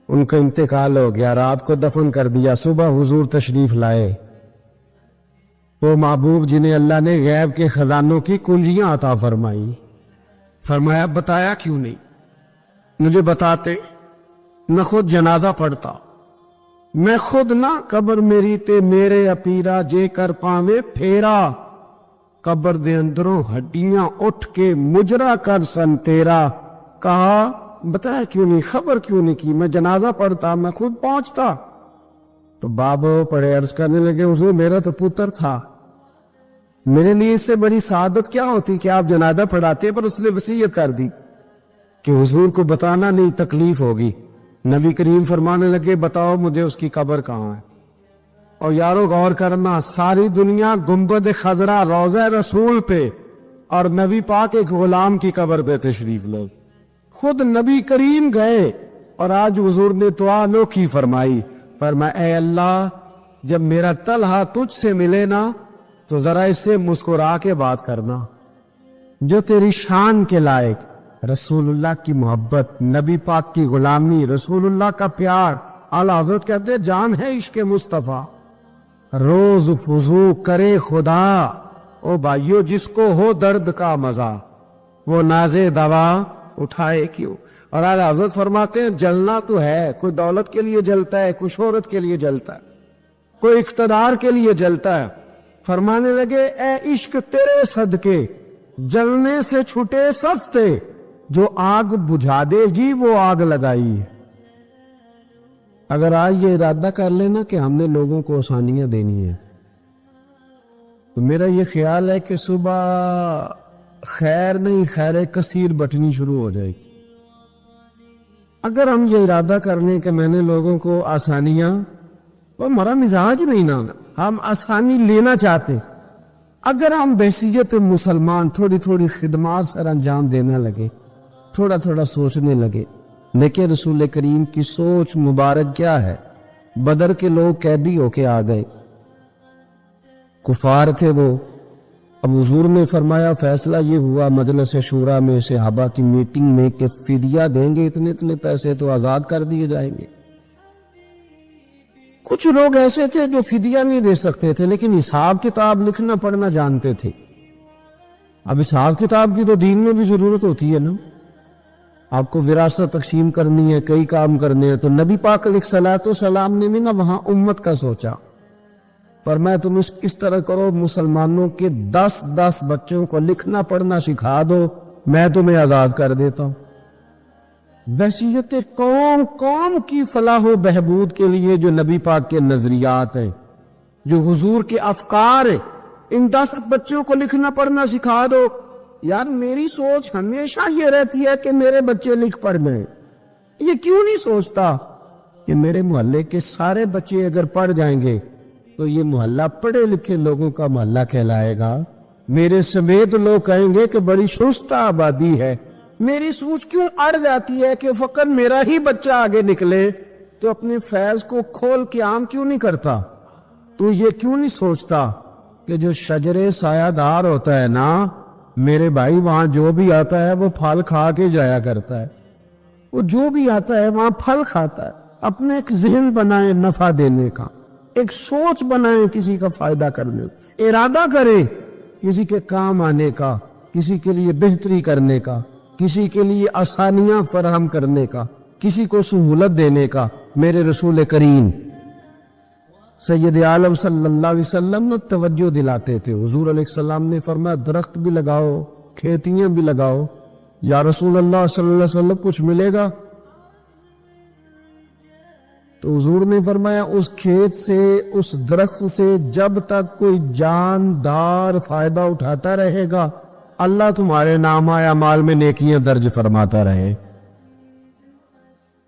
ان کا انتقال ہو گیا، رات کو دفن کر دیا. صبح حضور تشریف لائے. وہ محبوب جنہیں اللہ نے غیب کے خزانوں کی کنجیاں عطا فرمائی. فرمایا بتایا کیوں نہیں؟ مجھے بتاتے، میں خود جنازہ پڑھتا. میں خود نہ قبر میری تے میرے اپیرا جے کر پاوے پھیرا. قبر دے اندروں ہڈیاں اٹھ کے مجرا کر سن تیرا. کہا بتایا کیوں نہیں، خبر کیوں نہیں کی؟ میں جنازہ پڑھتا، میں خود پہنچتا. تو بابا پڑے عرض کرنے لگے حضور میرا تو پتر تھا، میرے لیے اس سے بڑی سعادت کیا ہوتی کہ آپ جنازہ پڑھاتے، پر اس نے وصیت کر دی کہ حضور کو بتانا نہیں، تکلیف ہوگی۔ نبی کریم فرمانے لگے بتاؤ مجھے اس کی قبر کہاں ہے۔ اور یارو غور کرنا، ساری دنیا گنبد خضرا روضہ رسول پہ اور نبی پاک ایک غلام کی قبر پہ تشریف لے، خود نبی کریم گئے اور آج حضور نے دعا انوکھی فرمائی، فرمایا اے اللہ جب میرا طلحہ تجھ سے ملے نا تو ذرا اس سے مسکرا کے بات کرنا، جو تیری شان کے لائق، رسول اللہ کی محبت، نبی پاک کی غلامی، رسول اللہ کا پیار۔ اعلیٰ حضرت کہتے ہیں جان ہے عشق مصطفیٰ، روز فضو کرے خدا، او بھائیو جس کو ہو درد کا مزہ وہ نازے دوا اٹھائے کیوں۔ اور اعلیٰ حضرت فرماتے ہیں جلنا تو ہے، کوئی دولت کے لیے جلتا ہے، کوئی شہرت کے لیے جلتا ہے، کوئی اقتدار کے لیے جلتا ہے۔ فرمانے لگے اے عشق تیرے صدقے جلنے سے چھٹے سستے، جو آگ بجھا دے گی وہ آگ لگائی ہے۔ اگر آج یہ ارادہ کر لینا کہ ہم نے لوگوں کو آسانیاں دینی ہیں تو میرا یہ خیال ہے کہ صبح خیر نہیں خیر کثیر بٹنی شروع ہو جائے گی۔ اگر ہم یہ ارادہ کر لیں کہ میں نے لوگوں کو آسانیاں، وہ ہمارا مزاج نہیں نا، ہم آسانی لینا چاہتے، اگر ہم بحیثیت مسلمان تھوڑی تھوڑی خدمات سر انجام دینا لگے، تھوڑا تھوڑا سوچنے لگے، لیکن رسول کریم کی سوچ مبارک کیا ہے؟ بدر کے لوگ قیدی ہو کے آ گئے، کفار تھے وہ، اب حضور نے فرمایا فیصلہ یہ ہوا مجلس شورا میں صحابہ کی میٹنگ میں کہ فدیہ دیں گے اتنے اتنے پیسے تو آزاد کر دیے جائیں گے۔ کچھ لوگ ایسے تھے جو فدیہ نہیں دے سکتے تھے لیکن حساب کتاب لکھنا پڑھنا جانتے تھے۔ اب حساب کتاب کی تو دین میں بھی ضرورت ہوتی ہے نا، آپ کو وراثت تقسیم کرنی ہے، کئی کام کرنے ہیں، تو نبی پاک علیہ الصلوۃ والسلام نے بھی نا وہاں امت کا سوچا، فرمایا تم اس طرح کرو مسلمانوں کے 10 بچوں کو لکھنا پڑھنا سکھا دو، میں تمہیں آزاد کر دیتا ہوں۔ بحیثیت قوم کی فلاح و بہبود کے لیے جو نبی پاک کے نظریات ہیں، جو حضور کے افکار ہیں، ان 10 بچوں کو لکھنا پڑھنا سکھا دو۔ یار میری سوچ ہمیشہ یہ رہتی ہے کہ میرے بچے لکھ پڑھ لیں، یہ کیوں نہیں سوچتا کہ میرے محلے کے سارے بچے اگر پڑھ جائیں گے تو یہ محلہ پڑھے لکھے لوگوں کا محلہ کہلائے گا، میرے سمیت لوگ کہیں گے کہ بڑی شستہ آبادی ہے۔ میری سوچ کیوں اڑ جاتی ہے کہ فقط میرا ہی بچہ آگے نکلے، تو اپنے فیض کو کھول کے عام کیوں نہیں کرتا؟ تو یہ کیوں نہیں سوچتا کہ جو شجر سایہ دار ہوتا ہے نا میرے بھائی، وہاں جو بھی آتا ہے وہ پھل کھا کے جایا کرتا ہے، وہ جو بھی آتا ہے وہاں پھل کھاتا ہے۔ اپنے ایک ذہن بنائیں نفع دینے کا، ایک سوچ بنائیں کسی کا فائدہ کرنے کا، ارادہ کریں کسی کے کام آنے کا، کسی کے لیے بہتری کرنے کا، کسی کے لیے آسانیاں فراہم کرنے کا، کسی کو سہولت دینے کا۔ میرے رسول کریم سید عالم صلی اللہ علیہ وسلم نے توجہ دلاتے تھے۔ حضور علیہ السلام نے فرمایا درخت بھی لگاؤ، کھیتیاں بھی لگاؤ۔ یا رسول اللہ صلی اللہ علیہ وسلم کچھ ملے گا؟ تو حضور نے فرمایا اس کھیت سے، اس درخت سے جب تک کوئی جاندار فائدہ اٹھاتا رہے گا اللہ تمہارے نامہ اعمال میں نیکیاں درج فرماتا رہے۔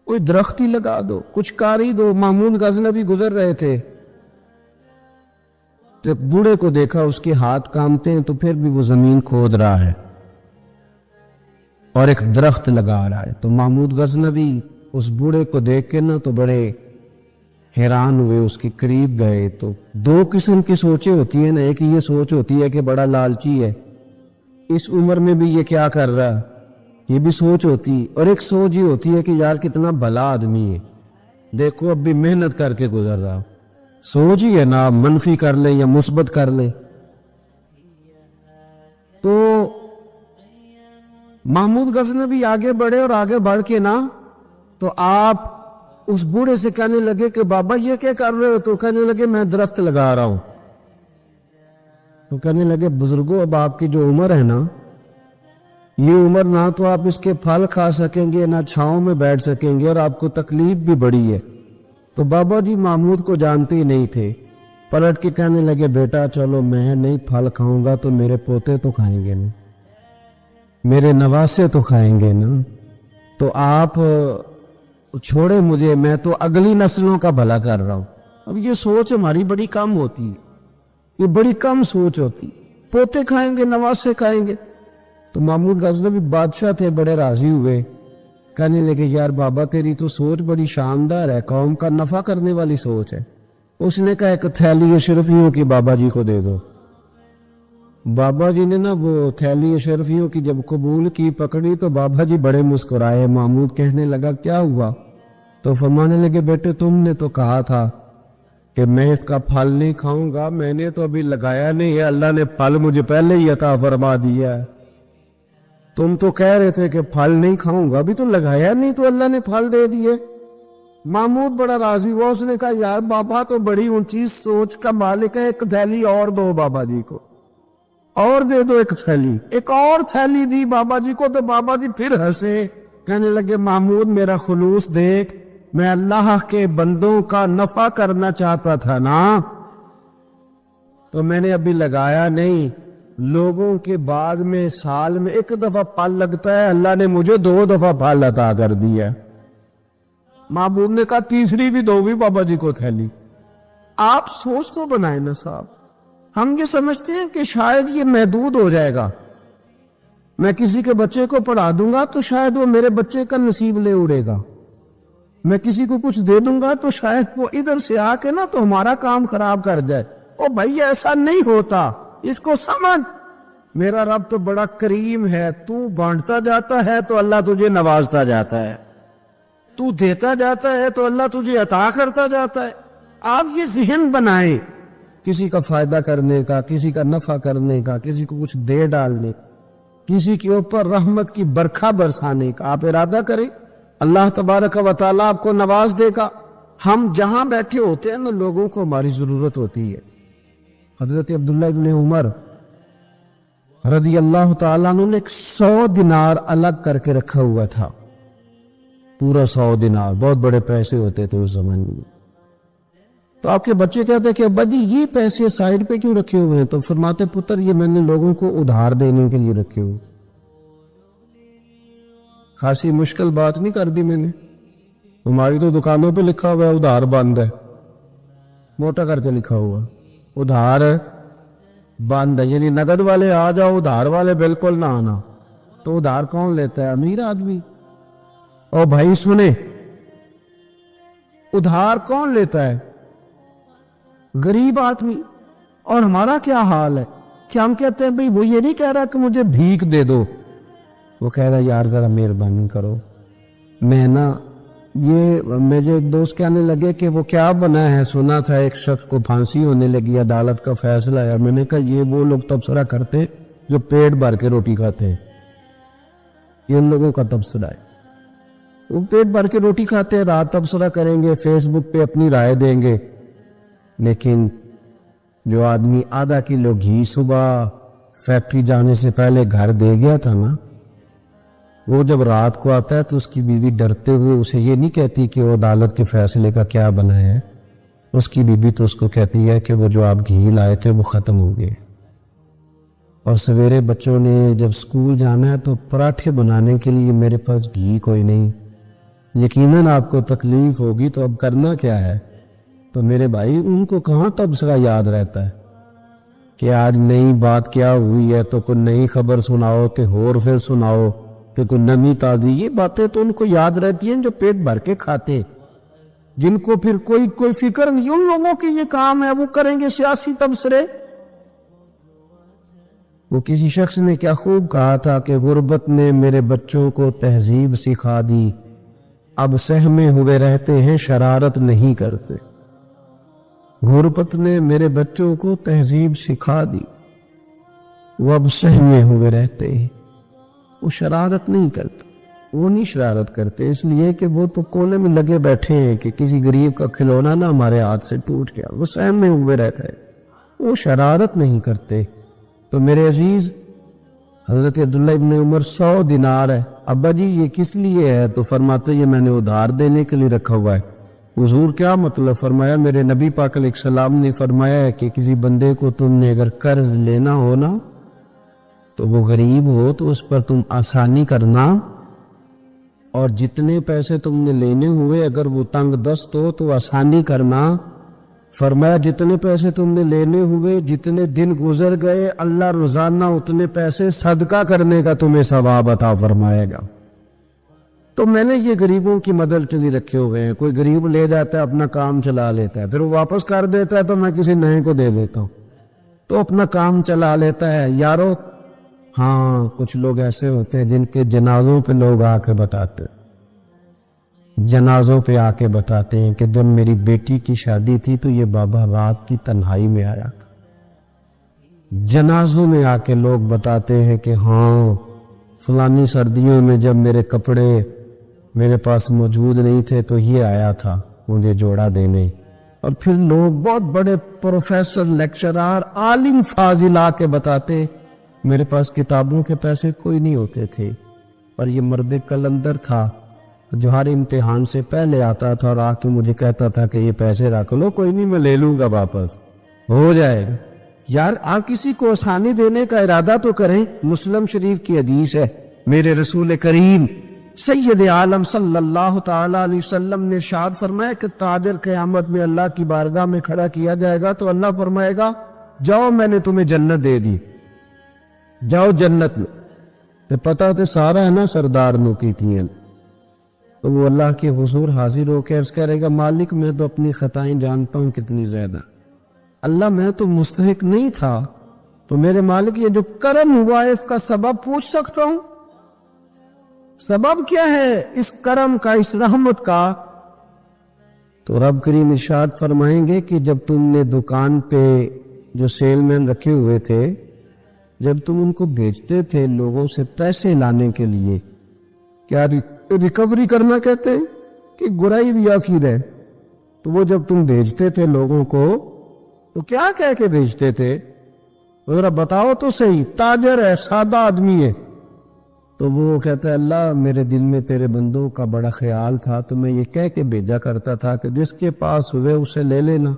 کوئی درخت ہی لگا دو، کچھ کاری دو۔ محمود غزنوی گزر رہے تھے، جب بوڑھے کو دیکھا اس کے ہاتھ کامتے ہیں تو پھر بھی وہ زمین کھود رہا ہے اور ایک درخت لگا رہا ہے، تو محمود غزنوی اس بوڑھے کو دیکھ کے نا تو بڑے حیران ہوئے، اس کے قریب گئے۔ تو 2 قسم کی سوچیں ہوتی ہیں نا، ایک یہ سوچ ہوتی ہے کہ بڑا لالچی ہے، اس عمر میں بھی یہ کیا کر رہا ہے، یہ بھی سوچ ہوتی، اور ایک سوچ یہ ہوتی ہے کہ یار کتنا بھلا آدمی ہے، دیکھو اب بھی محنت کر کے گزر رہا۔ سوچ ہی ہے نا، منفی کر لے یا مثبت کر لے۔ تو محمود غزنوی آگے بڑھے اور آگے بڑھ کے نا تو آپ اس بوڑھے سے کہنے لگے کہ بابا یہ کیا کر رہے ہو؟ تو کہنے لگے میں درخت لگا رہا ہوں۔ تو کہنے لگے بزرگوں اب آپ کی جو عمر ہے نا، یہ عمر نہ تو آپ اس کے پھل کھا سکیں گے، نہ چھاؤں میں بیٹھ سکیں گے، اور آپ کو تکلیف بھی بڑی ہے۔ تو بابا جی محمود کو جانتے ہی نہیں تھے، پلٹ کے کہنے لگے بیٹا چلو میں نہیں پھل کھاؤں گا تو میرے پوتے تو کھائیں گے نا، میرے نواسے تو کھائیں گے نا، تو آپ چھوڑے مجھے، میں تو اگلی نسلوں کا بھلا کر رہا ہوں۔ اب یہ سوچ ہماری بڑی کم ہوتی ہے، یہ بڑی کم سوچ ہوتی، پوتے کھائیں گے نواسے کھائیں گے۔ تو محمود غزنوی بادشاہ تھے، بڑے راضی ہوئے، کہنے لگے یار بابا تیری تو سوچ بڑی شاندار ہے، قوم کا نفع کرنے والی سوچ ہے۔ اس نے کہا ایک تھیلی اشرفیوں کی بابا جی کو دے دو۔ بابا جی نے نا وہ تھیلی اشرفیوں کی جب قبول کی، پکڑی تو بابا جی بڑے مسکرائے۔ محمود کہنے لگا کیا ہوا؟ تو فرمانے لگے بیٹے تم نے تو کہا تھا کہ میں اس کا پھل نہیں کھاؤں گا، میں نے تو ابھی لگایا نہیں ہے، اللہ نے پھل مجھے پہلے ہی عطا فرما دیا ہے۔ تم تو کہہ رہے تھے کہ پھل نہیں کھاؤں گا، ابھی تو لگایا نہیں تو اللہ نے پھل دے دیے۔ محمود بڑا راضی ہوا، اس نے کہا یار بابا تو بڑی اونچی سوچ کا مالک ہے، ایک تھیلی اور دو بابا جی کو، اور دے دو ایک تھیلی۔ ایک اور تھیلی دی بابا جی کو تو بابا جی پھر ہنسے، کہنے لگے محمود میرا خلوص دیکھ، میں اللہ کے بندوں کا نفع کرنا چاہتا تھا نا، تو میں نے ابھی لگایا نہیں۔ لوگوں کے بعد میں سال میں ایک دفعہ پھل لگتا ہے، اللہ نے مجھے 2 دفعہ پھل عطا کر دیا۔ محمود نے کہا تیسری بھی دو بھی بابا جی کو تھیلی۔ آپ سوچ تو بنائیں نا صاحب، ہم یہ سمجھتے ہیں کہ شاید یہ محدود ہو جائے گا، میں کسی کے بچے کو پڑھا دوں گا تو شاید وہ میرے بچے کا نصیب لے اڑے گا، میں کسی کو کچھ دے دوں گا تو شاید وہ ادھر سے آ کے نا تو ہمارا کام خراب کر جائے۔ او بھائی ایسا نہیں ہوتا، اس کو سمجھ، میرا رب تو بڑا کریم ہے، تو بانٹتا جاتا ہے تو اللہ تجھے نوازتا جاتا ہے، تو دیتا جاتا ہے تو اللہ تجھے عطا کرتا جاتا ہے۔ آپ یہ ذہن بنائیں، کسی کا فائدہ کرنے کا، کسی کا نفع کرنے کا، کسی کو کچھ دے ڈالنے، کسی کے اوپر رحمت کی برکھا برسانے کا آپ ارادہ کریں، اللہ تبارک و تعالیٰ آپ کو نواز دے گا۔ ہم جہاں بیٹھے ہوتے ہیں نا لوگوں کو ہماری ضرورت ہوتی ہے۔ حضرت عبداللہ ابن عمر رضی اللہ تعالیٰ عنہ نے 100 دینار الگ کر کے رکھا ہوا تھا، پورا 100 دینار، بہت بڑے پیسے ہوتے تھے اس زمانے میں۔ تو آپ کے بچے کہتے کہ ابا جی یہ پیسے سائڈ پہ کیوں رکھے ہوئے ہیں؟ تو فرماتے پتر یہ میں نے لوگوں کو ادھار دینے کے لیے رکھے ہوئے۔ خاصی مشکل بات نہیں کر دی میں نے، ہماری تو دکانوں پہ لکھا ہوا ہے ادھار بند ہے، موٹا کر کے لکھا ہوا ادھار بند ہے، یعنی نقد والے آ جاؤ، ادھار والے بالکل نہ آنا۔ تو ادھار کون لیتا ہے؟ امیر آدمی۔ اور بھائی سنیں، ادھار کون لیتا ہے؟ غریب آدمی۔ اور ہمارا کیا حال ہے کہ ہم کہتے ہیں بھئی وہ یہ نہیں کہہ رہا کہ مجھے بھیک دے دو، وہ کہہ رہا یار ذرا مہربانی کرو، میں نا یہ مجھے ایک دوست کہنے لگے کہ وہ کیا بنا ہے، سنا تھا ایک شخص کو پھانسی ہونے لگی، عدالت کا فیصلہ ہے۔ میں نے کہا یہ وہ لوگ تبصرہ کرتے جو پیٹ بھر کے روٹی کھاتے ہیں، یہ ان لوگوں کا تبصرہ ہے، وہ پیٹ بھر کے روٹی کھاتے ہیں، رات تبصرہ کریں گے، فیس بک پہ اپنی رائے دیں گے۔ لیکن جو آدمی آدھا کلو گھی صبح فیکٹری جانے سے پہلے گھر دے گیا تھا نا، وہ جب رات کو آتا ہے تو اس کی بیوی ڈرتے ہوئے اسے یہ نہیں کہتی کہ وہ عدالت کے فیصلے کا کیا بنا ہے، اس کی بیوی تو اس کو کہتی ہے کہ وہ جو آپ گھی لائے تھے وہ ختم ہو گئے۔ اور سویرے بچوں نے جب سکول جانا ہے تو پراٹھے بنانے کے لیے میرے پاس گھی کوئی نہیں، یقیناً آپ کو تکلیف ہوگی، تو اب کرنا کیا ہے؟ تو میرے بھائی ان کو کہاں تبصرہ یاد رہتا ہے کہ آج نئی بات کیا ہوئی ہے، تو کوئی نئی خبر سناؤ کہ اور پھر سناؤ کہ کوئی نمی تازی، یہ باتیں تو ان کو یاد رہتی ہیں جو پیٹ بھر کے کھاتے، جن کو پھر کوئی فکر نہیں، ان لوگوں کی یہ کام ہے، وہ کریں گے سیاسی تبصرے۔ وہ کسی شخص نے کیا خوب کہا تھا کہ غربت نے میرے بچوں کو تہذیب سکھا دی، اب سہمے ہوئے رہتے ہیں شرارت نہیں کرتے۔ غربت نے میرے بچوں کو تہذیب سکھا دی، وہ اب سہمے ہوئے رہتے ہیں، وہ شرارت نہیں کرتے، وہ نہیں شرارت کرتے، اس لیے کہ وہ تو کونے میں لگے بیٹھے ہیں کہ کسی غریب کا کھلونا نہ ہمارے ہاتھ سے ٹوٹ گیا، وہ سہمے ہوئے رہتا ہے، وہ شرارت نہیں کرتے۔ تو میرے عزیز، حضرت عبداللہ ابن عمر 100 دینار ہے، ابا جی یہ کس لیے ہے؟ تو فرماتے یہ میں نے ادھار دینے کے لیے رکھا ہوا ہے، حضور کیا مطلب فرمایا؟ میرے نبی پاک علیہ السلام نے فرمایا ہے کہ کسی بندے کو تم نے اگر قرض لینا ہو نا تو وہ غریب ہو تو اس پر تم آسانی کرنا، اور جتنے پیسے تم نے لینے ہوئے اگر وہ تنگ دست ہو تو آسانی کرنا۔ فرمایا جتنے پیسے تم نے لینے ہوئے، جتنے دن گزر گئے، اللہ روزانہ اتنے پیسے صدقہ کرنے کا تمہیں ثواب عطا فرمائے گا۔ تو میں نے یہ غریبوں کی مدد کے لیے رکھے ہوئے ہیں۔ کوئی غریب لے جاتا ہے اپنا کام چلا لیتا ہے، پھر وہ واپس کر دیتا ہے تو میں کسی نئے کو دے دیتا ہوں، تو اپنا کام چلا لیتا ہے۔ یارو ہاں کچھ لوگ ایسے ہوتے ہیں جن کے جنازوں پہ لوگ آ کے بتاتے ہیں، جنازوں پہ آ کے بتاتے ہیں کہ جب میری بیٹی کی شادی تھی تو یہ بابا رات کی تنہائی میں آیا تھا۔ جنازوں میں آ کے لوگ بتاتے ہیں کہ ہاں فلانی سردیوں میں جب میرے کپڑے میرے پاس موجود نہیں تھے تو یہ آیا تھا مجھے جوڑا دینے۔ اور پھر لوگ بہت بڑے پروفیسر، لیکچرار، عالم فاضل آ کے بتاتے میرے پاس کتابوں کے پیسے کوئی نہیں ہوتے تھے، اور یہ مرد قلندر تھا جو ہر امتحان سے پہلے آتا تھا اور آ کے مجھے کہتا تھا کہ یہ پیسے رکھ لو، کوئی نہیں میں لے لوں گا، واپس ہو جائے گا۔ یار آپ کسی کو آسانی دینے کا ارادہ تو کریں۔ مسلم شریف کی حدیث ہے، میرے رسول کریم سید عالم صلی اللہ تعالی علیہ وسلم نے ارشاد فرمایا کہ تاجر قیامت میں اللہ کی بارگاہ میں کھڑا کیا جائے گا تو اللہ فرمائے گا جاؤ میں نے تمہیں جنت دے دی، جاؤ جنت میں۔ تو پتہ تو سارا ہے نا سردار نو کی تھی، تو وہ اللہ کے حضور حاضر ہو کے عرض کرے گا مالک میں تو اپنی خطائیں جانتا ہوں کتنی زیادہ، اللہ میں تو مستحق نہیں تھا، تو میرے مالک یہ جو کرم ہوا ہے اس کا سبب پوچھ سکتا ہوں؟ سبب کیا ہے اس کرم کا، اس رحمت کا؟ تو رب کریم ارشاد فرمائیں گے کہ جب تم نے دکان پہ جو سیل مین رکھے ہوئے تھے، جب تم ان کو بھیجتے تھے لوگوں سے پیسے لانے کے لیے، کیا ریکوری کرنا کہتے ہیں کہ گرائی بھی آخر ہے، تو وہ جب تم بھیجتے تھے لوگوں کو تو کیا کہہ کے بھیجتے تھے؟ ذرا بتاؤ تو صحیح، تاجر ہے، سادہ آدمی ہے، تو وہ کہتا ہے اللہ میرے دل میں تیرے بندوں کا بڑا خیال تھا تو میں یہ کہہ کے بھیجا کرتا تھا کہ جس کے پاس ہوئے اسے لے لینا،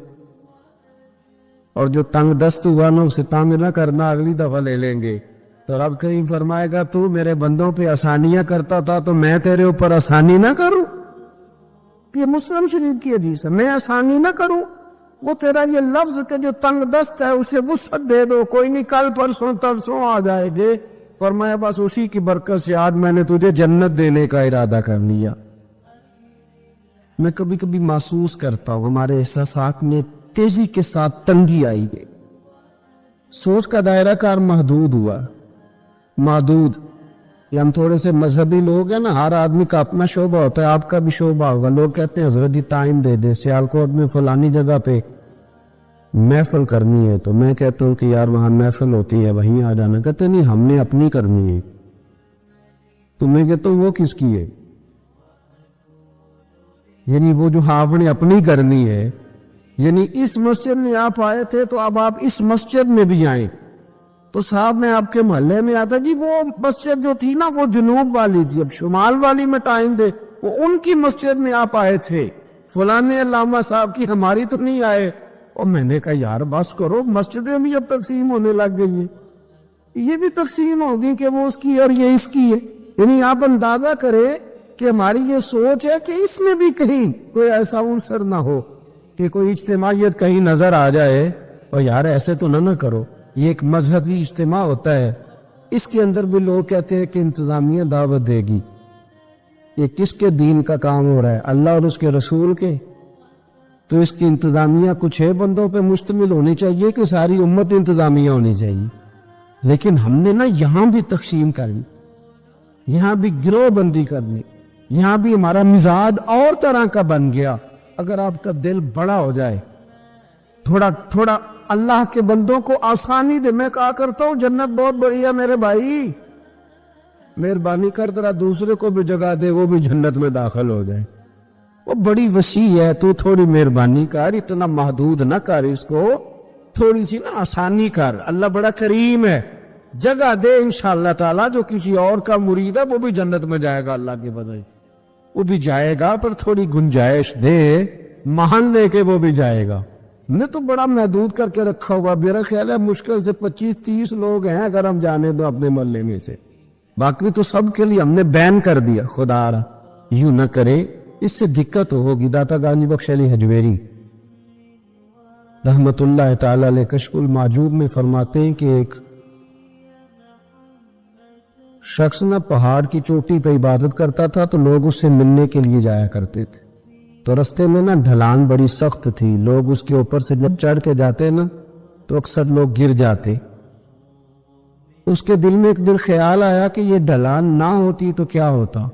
اور جو تنگ دست ہوا نا اسے تنگ نہ کرنا، اگلی دفعہ لے لیں گے۔ تو رب کریم فرمائے گا تو میرے بندوں پہ آسانیاں کرتا تھا تو میں تیرے اوپر آسانی نہ کروں؟ یہ مسلم شریف کی حدیث ہے، میں آسانی نہ کروں؟ وہ تیرا یہ لفظ کہ جو تنگ دست ہے اسے وسعت دے دو، کوئی نہیں کل پرسوں ترسوں آ جائے گے، فرمایا بس اسی کی برکت سے آج میں نے تجھے جنت دینے کا ارادہ کر لیا۔ میں کبھی کبھی محسوس کرتا ہوں ہمارے احساسات میں تیزی کے ساتھ تنگی آئی ہے، سوچ کا دائرہ کار محدود ہوا، محدود۔ یہ ہم تھوڑے سے مذہبی لوگ ہیں نا، ہر آدمی کا اپنا شعبہ ہوتا ہے، آپ کا بھی شعبہ ہوگا۔ لوگ کہتے ہیں حضرت جی ٹائم دے دے، سیالکوٹ میں فلانی جگہ پہ محفل کرنی ہے، تو میں کہتا ہوں کہ یار وہاں محفل ہوتی ہے وہیں آ جانا، کہتے نہیں ہم نے اپنی کرنی ہے، تو میں کہتا ہوں وہ کس کی ہے؟ یعنی وہ جو آپ نے اپنی کرنی ہے، یعنی اس مسجد میں آپ آئے تھے تو اب آپ اس مسجد میں بھی آئیں، تو صاحب میں آپ کے محلے میں آتا جی وہ مسجد جو تھی نا وہ جنوب والی تھی، اب شمال والی میں ٹائم دے، وہ ان کی مسجد میں آپ آئے تھے، فلانے علامہ صاحب کی، ہماری تو نہیں آئے۔ اور میں نے کہا یار بس کرو، مسجدیں بھی اب تقسیم ہونے لگ گئی ہیں، یہ بھی تقسیم ہوگی کہ وہ اس کی اور یہ اس کی ہے، یعنی آپ اندازہ کرے کہ ہماری یہ سوچ ہے کہ اس میں بھی کہیں کوئی ایسا عنصر نہ ہو کہ کوئی اجتماعیت کہیں نظر آ جائے، اور یار ایسے تو نہ کرو۔ یہ ایک مذہبی اجتماع ہوتا ہے، اس کے اندر بھی لوگ کہتے ہیں کہ انتظامیہ دعوت دے گی، یہ کس کے دین کا کام ہو رہا ہے؟ اللہ اور اس کے رسول کے؟ تو اس کی انتظامیہ کچھ ہے بندوں پہ مشتمل ہونی چاہیے کہ ساری امت انتظامیہ ہونی چاہیے؟ لیکن ہم نے نا یہاں بھی تقسیم کرنی، یہاں بھی گروہ بندی کرنی، یہاں بھی ہمارا مزاج اور طرح کا بن گیا۔ اگر آپ کا دل بڑا ہو جائے، تھوڑا اللہ کے بندوں کو آسانی دے، میں کہا کرتا ہوں جنت بہت بڑی ہے میرے بھائی، مہربانی کر ذرا دوسرے کو بھی جگہ دے وہ بھی جنت میں داخل ہو جائے، وہ بڑی وسیع ہے، تو تھوڑی مہربانی کر، اتنا محدود نہ کر اس کو، تھوڑی سی نا آسانی کر، اللہ بڑا کریم ہے، جگہ دے انشاءاللہ تعالیٰ۔ جو کسی اور کا مرید ہے وہ بھی جنت میں جائے گا اللہ کے بدلے، وہ بھی جائے گا، پر تھوڑی گنجائش دے مان لے کہ وہ بھی جائے گا. نے تو بڑا محدود کر کے رکھا ہوا. میرا خیال ہے مشکل سے 25-30 لوگ ہیں اگر ہم جانے دو اپنے محلے میں سے, باقی تو سب کے لیے ہم نے بین کر دیا. خدا یوں نہ کرے, اس سے دقت ہوگی. داتا گانجی بخش علی حجویری رحمت اللہ تعالی علیہ کشف المعجوب میں فرماتے ہیں کہ ایک شخص نہ پہاڑ کی چوٹی پہ عبادت کرتا تھا تو لوگ اس سے ملنے کے لیے جایا کرتے تھے. تو رستے میں نا ڈھلان بڑی سخت تھی, لوگ اس کے اوپر سے جب چڑھ کے جاتے نا تو اکثر لوگ گر جاتے. اس کے دل میں ایک دن خیال آیا کہ یہ ڈھلان نہ ہوتی تو کیا ہوتا.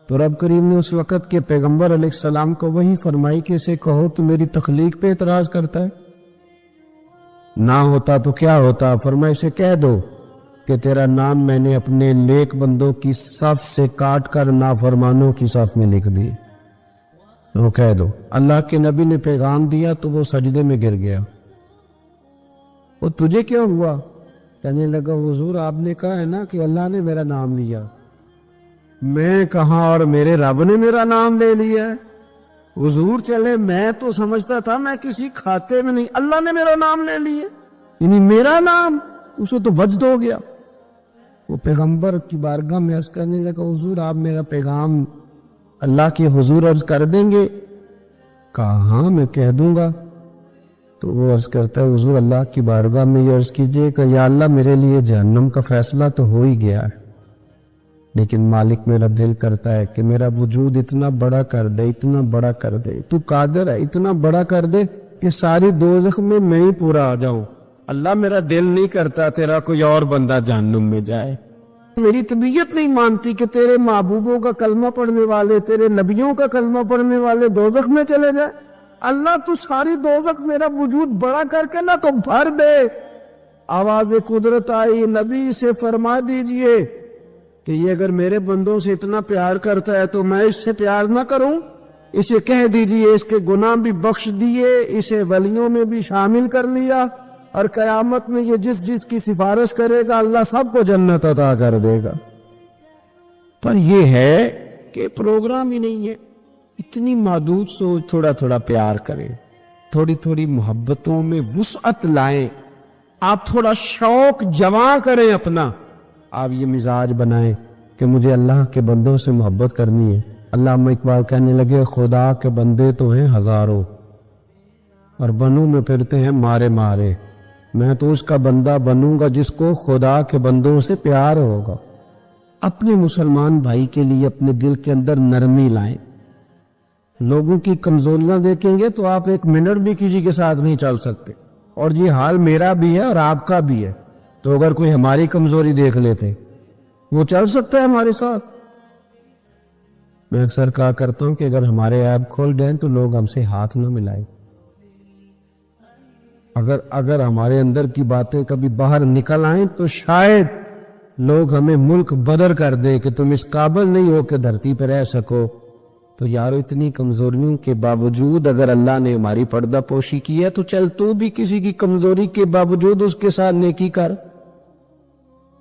تو رب کریم نے اس وقت کے پیغمبر علیہ السلام کو وہی فرمائی کہ اسے کہو تو میری تخلیق پہ اعتراض کرتا ہے, نہ ہوتا تو کیا ہوتا. فرمایا اسے کہہ دو کہ تیرا نام میں نے اپنے نیک بندوں کی صف سے کاٹ کر نافرمانوں کی صف میں لکھ دی. وہ کہہ دو. اللہ کے نبی نے پیغام دیا تو وہ سجدے میں گر گیا. وہ تجھے کیا ہوا؟ کہنے لگا حضور آپ نے کہا ہے نا کہ اللہ نے میرا نام لیا. میں کہاں, اور میرے رب نے میرا نام لے لیا ہے. حضور چلے, میں تو سمجھتا تھا میں کسی کھاتے میں نہیں, اللہ نے میرا نام لے لیا, یعنی میرا نام. اسے تو وجد ہو گیا. وہ پیغمبر کی بارگاہ میں عرض کرنے لگا حضور آپ میرا پیغام اللہ کے حضور عرض کر دیں گے؟ کہا ہاں میں کہہ دوں گا. تو وہ عرض کرتا ہے حضور اللہ کی بارگاہ میں یہ عرض کیجئے کہ یا اللہ میرے لیے جہنم کا فیصلہ تو ہو ہی گیا ہے, لیکن مالک میرا دل کرتا ہے کہ میرا وجود اتنا بڑا کر دے, اتنا بڑا کر دے, تو قادر ہے اتنا بڑا کر دے کہ ساری دوزخ میں ہی پورا آ جاؤں. اللہ میرا دل نہیں کرتا تیرا کوئی اور بندہ جہنم میں جائے. میری طبیعت نہیں مانتی کہ تیرے محبوبوں کا کلمہ پڑھنے والے, تیرے نبیوں کا کلمہ پڑھنے والے دوزخ میں چلے جائیں. اللہ تو ساری دوزخ میرا وجود بڑا کر کے نہ تو بھر دے. آواز قدرت آئی, نبی سے فرما دیجئے کہ یہ اگر میرے بندوں سے اتنا پیار کرتا ہے تو میں اس سے پیار نہ کروں. اسے کہہ دیجئے اس کے گناہ بھی بخش دیے, اسے ولیوں میں بھی شامل کر لیا, اور قیامت میں یہ جس کی سفارش کرے گا اللہ سب کو جنت عطا کر دے گا. پر یہ ہے کہ پروگرام ہی نہیں ہے. اتنی محدود سوچ, تھوڑا تھوڑا پیار کریں, تھوڑی تھوڑی محبتوں میں وسعت لائیں. آپ تھوڑا شوق جمع کریں اپنا. آپ یہ مزاج بنائیں کہ مجھے اللہ کے بندوں سے محبت کرنی ہے. علامہ اقبال کہنے لگے خدا کے بندے تو ہیں ہزاروں اور بنوں میں پھرتے ہیں مارے مارے. میں تو اس کا بندہ بنوں گا جس کو خدا کے بندوں سے پیار ہوگا. اپنے مسلمان بھائی کے لیے اپنے دل کے اندر نرمی لائیں. لوگوں کی کمزوریاں دیکھیں گے تو آپ ایک منٹ بھی کسی کے ساتھ نہیں چل سکتے, اور یہ حال میرا بھی ہے اور آپ کا بھی ہے. تو اگر کوئی ہماری کمزوری دیکھ لیتے وہ چل سکتا ہے ہمارے ساتھ. میں اکثر کہا کرتا ہوں کہ اگر ہمارے عیب کھول جائیں تو لوگ ہم سے ہاتھ نہ ملائیں. اگر ہمارے اندر کی باتیں کبھی باہر نکل آئیں تو شاید لوگ ہمیں ملک بدر کر دیں کہ تم اس قابل نہیں ہو کہ دھرتی پہ رہ سکو. تو یارو اتنی کمزوریوں کے باوجود اگر اللہ نے ہماری پردہ پوشی کی ہے تو چل تو بھی کسی کی کمزوری کے باوجود اس کے ساتھ نیکی کر.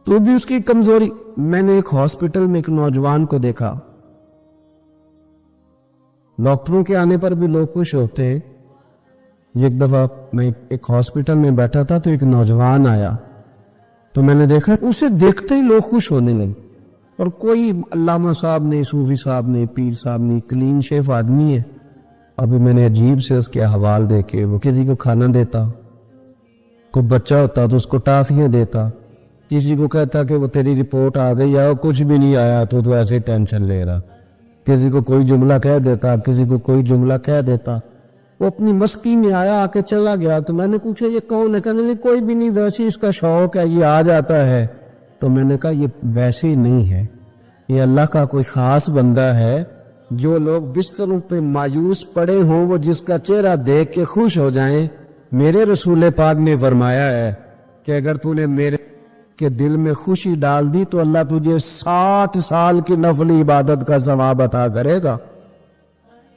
تو بھی اس کی کمزوری. میں نے ایک ہاسپٹل میں ایک نوجوان کو دیکھا, ڈاکٹروں کے آنے پر بھی لوگ خوش ہوتے ہیں. ایک دفعہ میں ایک ہاسپٹل میں بیٹھا تھا تو ایک نوجوان آیا تو میں نے دیکھا اسے دیکھتے ہی لوگ خوش ہونے لگے. اور کوئی علامہ صاحب نہیں, صوفی صاحب نہیں, پیر صاحب نہیں, کلین شیف آدمی ہے. ابھی میں نے عجیب سے اس کے حوال دیکھے. وہ کسی کو کھانا دیتا, کوئی بچہ ہوتا تو اس کو ٹافیاں دیتا, کسی کو کہتا کہ وہ تیری رپورٹ آ گئی یا کچھ بھی نہیں آیا تو ایسے ٹینشن لے رہا. کسی کو کوئی جملہ کہہ دیتا, کسی کو کوئی جملہ کہہ دیتا. وہ اپنی مسکی میں آیا, آ کے چلا گیا. تو میں نے پوچھا یہ کون ہے؟ کہنے لگے کوئی بھی نہیں, ویسے اس کا شوق ہے, یہ آ جاتا ہے. تو میں نے کہا یہ ویسے ہی نہیں ہے, یہ اللہ کا کوئی خاص بندہ ہے. جو لوگ بستروں پہ مایوس پڑے ہوں وہ جس کا چہرہ دیکھ کے خوش ہو جائیں. میرے رسول پاک نے فرمایا ہے کہ اگر تو نے میرے کے دل میں خوشی ڈال دی تو اللہ تجھے 60 سال کی نفل عبادت کا ثواب عطا کرے گا.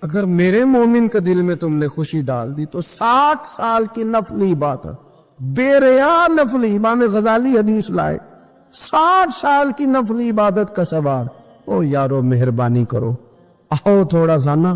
اگر میرے مومن کے دل میں تم نے خوشی ڈال دی تو 60 سال کی نفل عبادت, بے ریا نفل. امام غزالی حدیث لائے 60 سال کی نفل عبادت کا ثواب. او یارو مہربانی کرو, آؤ تھوڑا سا نا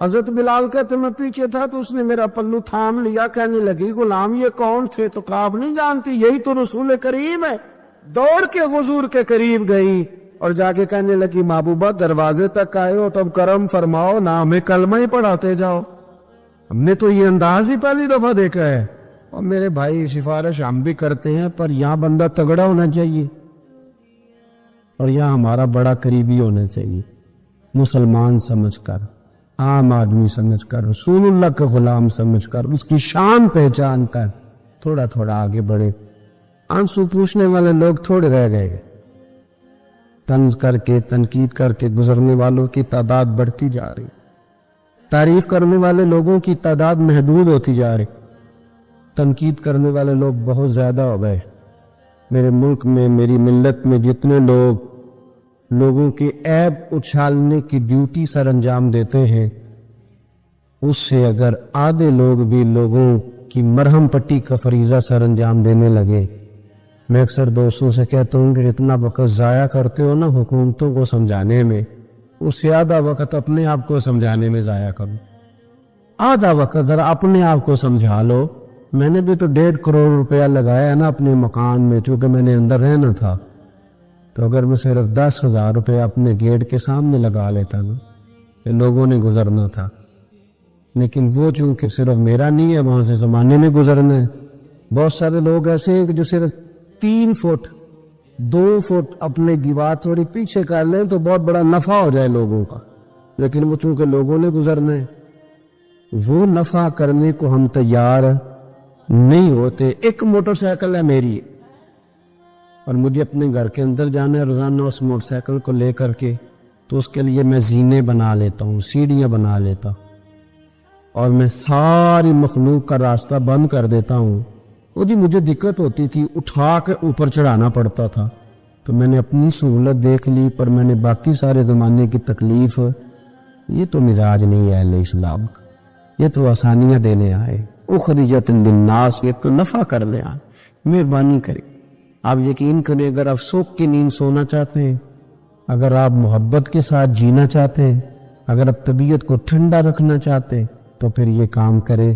حضرت بلال کہتے میں پیچھے تھا تو اس نے میرا پلو تھام لیا، کہنے لگی غلام یہ کون تھے؟ تو کہا آپ نہیں جانتی یہی تو رسول کریم ہے۔ دوڑ کے حضور کے قریب گئی اور جا کے کہنے لگی محبوبہ دروازے تک آئے ہو تو اب کرم فرماؤ نہ ہمیں کلمہ ہی پڑھاتے جاؤ، ہم نے تو یہ انداز ہی پہلی دفعہ دیکھا ہے۔ اور میرے بھائی سفارش ہم بھی کرتے ہیں پر یہاں بندہ تگڑا ہونا چاہیے اور یہاں ہمارا بڑا قریبی ہونا چاہیے، مسلمان سمجھ کر، عام آدمی سمجھ کر، رسول اللہ کا غلام سمجھ کر، اس کی شان پہچان کر تھوڑا تھوڑا آگے بڑھے۔ آنسو پوچھنے والے لوگ تھوڑے رہ گئے، طنز کر کے تنقید کر کے گزرنے والوں کی تعداد بڑھتی جا رہی، تعریف کرنے والے لوگوں کی تعداد محدود ہوتی جا رہی، تنقید کرنے والے لوگ بہت زیادہ ہو گئے۔ میرے ملک میں، میری ملت میں جتنے لوگوں کے عیب اچھالنے کی ڈیوٹی سر انجام دیتے ہیں، اس سے اگر آدھے لوگ بھی لوگوں کی مرہم پٹی کا فریضہ سر انجام دینے لگے، میں اکثر دوستوں سے کہتا ہوں کہ اتنا وقت ضائع کرتے ہو نا حکومتوں کو سمجھانے میں، اس سے آدھا وقت اپنے آپ کو سمجھانے میں ضائع کرو، آدھا وقت ذرا اپنے آپ کو سمجھا لو۔ میں نے بھی تو 1.5 کروڑ روپیہ لگایا ہے نا اپنے مکان میں، چونکہ میں نے اندر رہنا تھا، تو اگر میں صرف 10,000 روپے اپنے گیٹ کے سامنے لگا لیتا نا، کہ لوگوں نے گزرنا تھا، لیکن وہ چونکہ صرف میرا نہیں ہے، وہاں سے زمانے میں گزرنا ہے۔ بہت سارے لوگ ایسے ہیں کہ جو صرف 3 فٹ 2 فٹ اپنے دیوار تھوڑی پیچھے کر لیں تو بہت بڑا نفع ہو جائے لوگوں کا، لیکن وہ چونکہ لوگوں نے گزرنا ہے، وہ نفع کرنے کو ہم تیار نہیں ہوتے۔ ایک موٹر سائیکل ہے میری اور مجھے اپنے گھر کے اندر جانا ہے روزانہ اس موٹر سائیکل کو لے کر کے، تو اس کے لیے میں زینے بنا لیتا ہوں، سیڑھیاں بنا لیتا ہوں، اور میں ساری مخلوق کا راستہ بند کر دیتا ہوں۔ وہ جی مجھے دقت ہوتی تھی، اٹھا کے اوپر چڑھانا پڑتا تھا، تو میں نے اپنی سہولت دیکھ لی، پر میں نے باقی سارے زمانے کی تکلیف، یہ تو مزاج نہیں ہے اہل اسلام کا، یہ تو آسانیاں دینے آئے، اخرجت للناس، یہ تو نفع کرنے آئے۔ مہربانی کریں، آپ یقین کریں، اگر آپ سوکھ کی نیند سونا چاہتے ہیں، اگر آپ محبت کے ساتھ جینا چاہتے ہیں، اگر آپ طبیعت کو ٹھنڈا رکھنا چاہتے ہیں، تو پھر یہ کام کرے،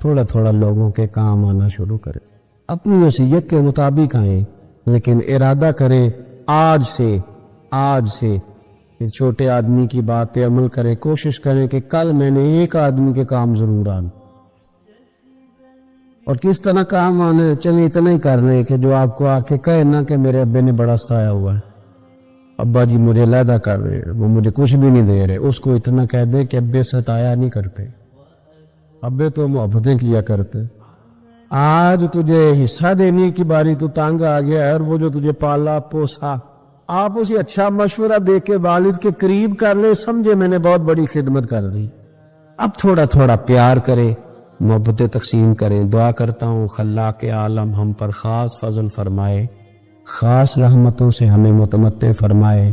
تھوڑا تھوڑا لوگوں کے کام آنا شروع کرے، اپنی وصیت کے مطابق آئیں، لیکن ارادہ کرے آج سے اس چھوٹے آدمی کی بات پہ عمل کرے، کوشش کرے کہ کل میں نے ایک آدمی کے کام ضرور آنا، اور کس طرح کام آنا ہے چلیں اتنا ہی کر لیں کہ جو آپ کو آ کے کہے نا کہ میرے ابے نے بڑا ستایا ہوا ہے، ابا جی مجھے علیحدہ کر رہے ہیں، وہ مجھے کچھ بھی نہیں دے رہے، اس کو اتنا کہہ دے کہ ابے ستایا نہیں کرتے، ابے تو محبتیں کیا کرتے، آج تجھے حصہ دینے کی باری تو تانگ آ گیا ہے، اور وہ جو تجھے پالا پوسا، آپ اسے اچھا مشورہ دے کے والد کے قریب کر لے، سمجھے میں نے بہت بڑی خدمت کر دی۔ اب تھوڑا تھوڑا پیار کرے، محبتیں تقسیم کریں۔ دعا کرتا ہوں خلاق عالم ہم پر خاص فضل فرمائے، خاص رحمتوں سے ہمیں متمتع فرمائے۔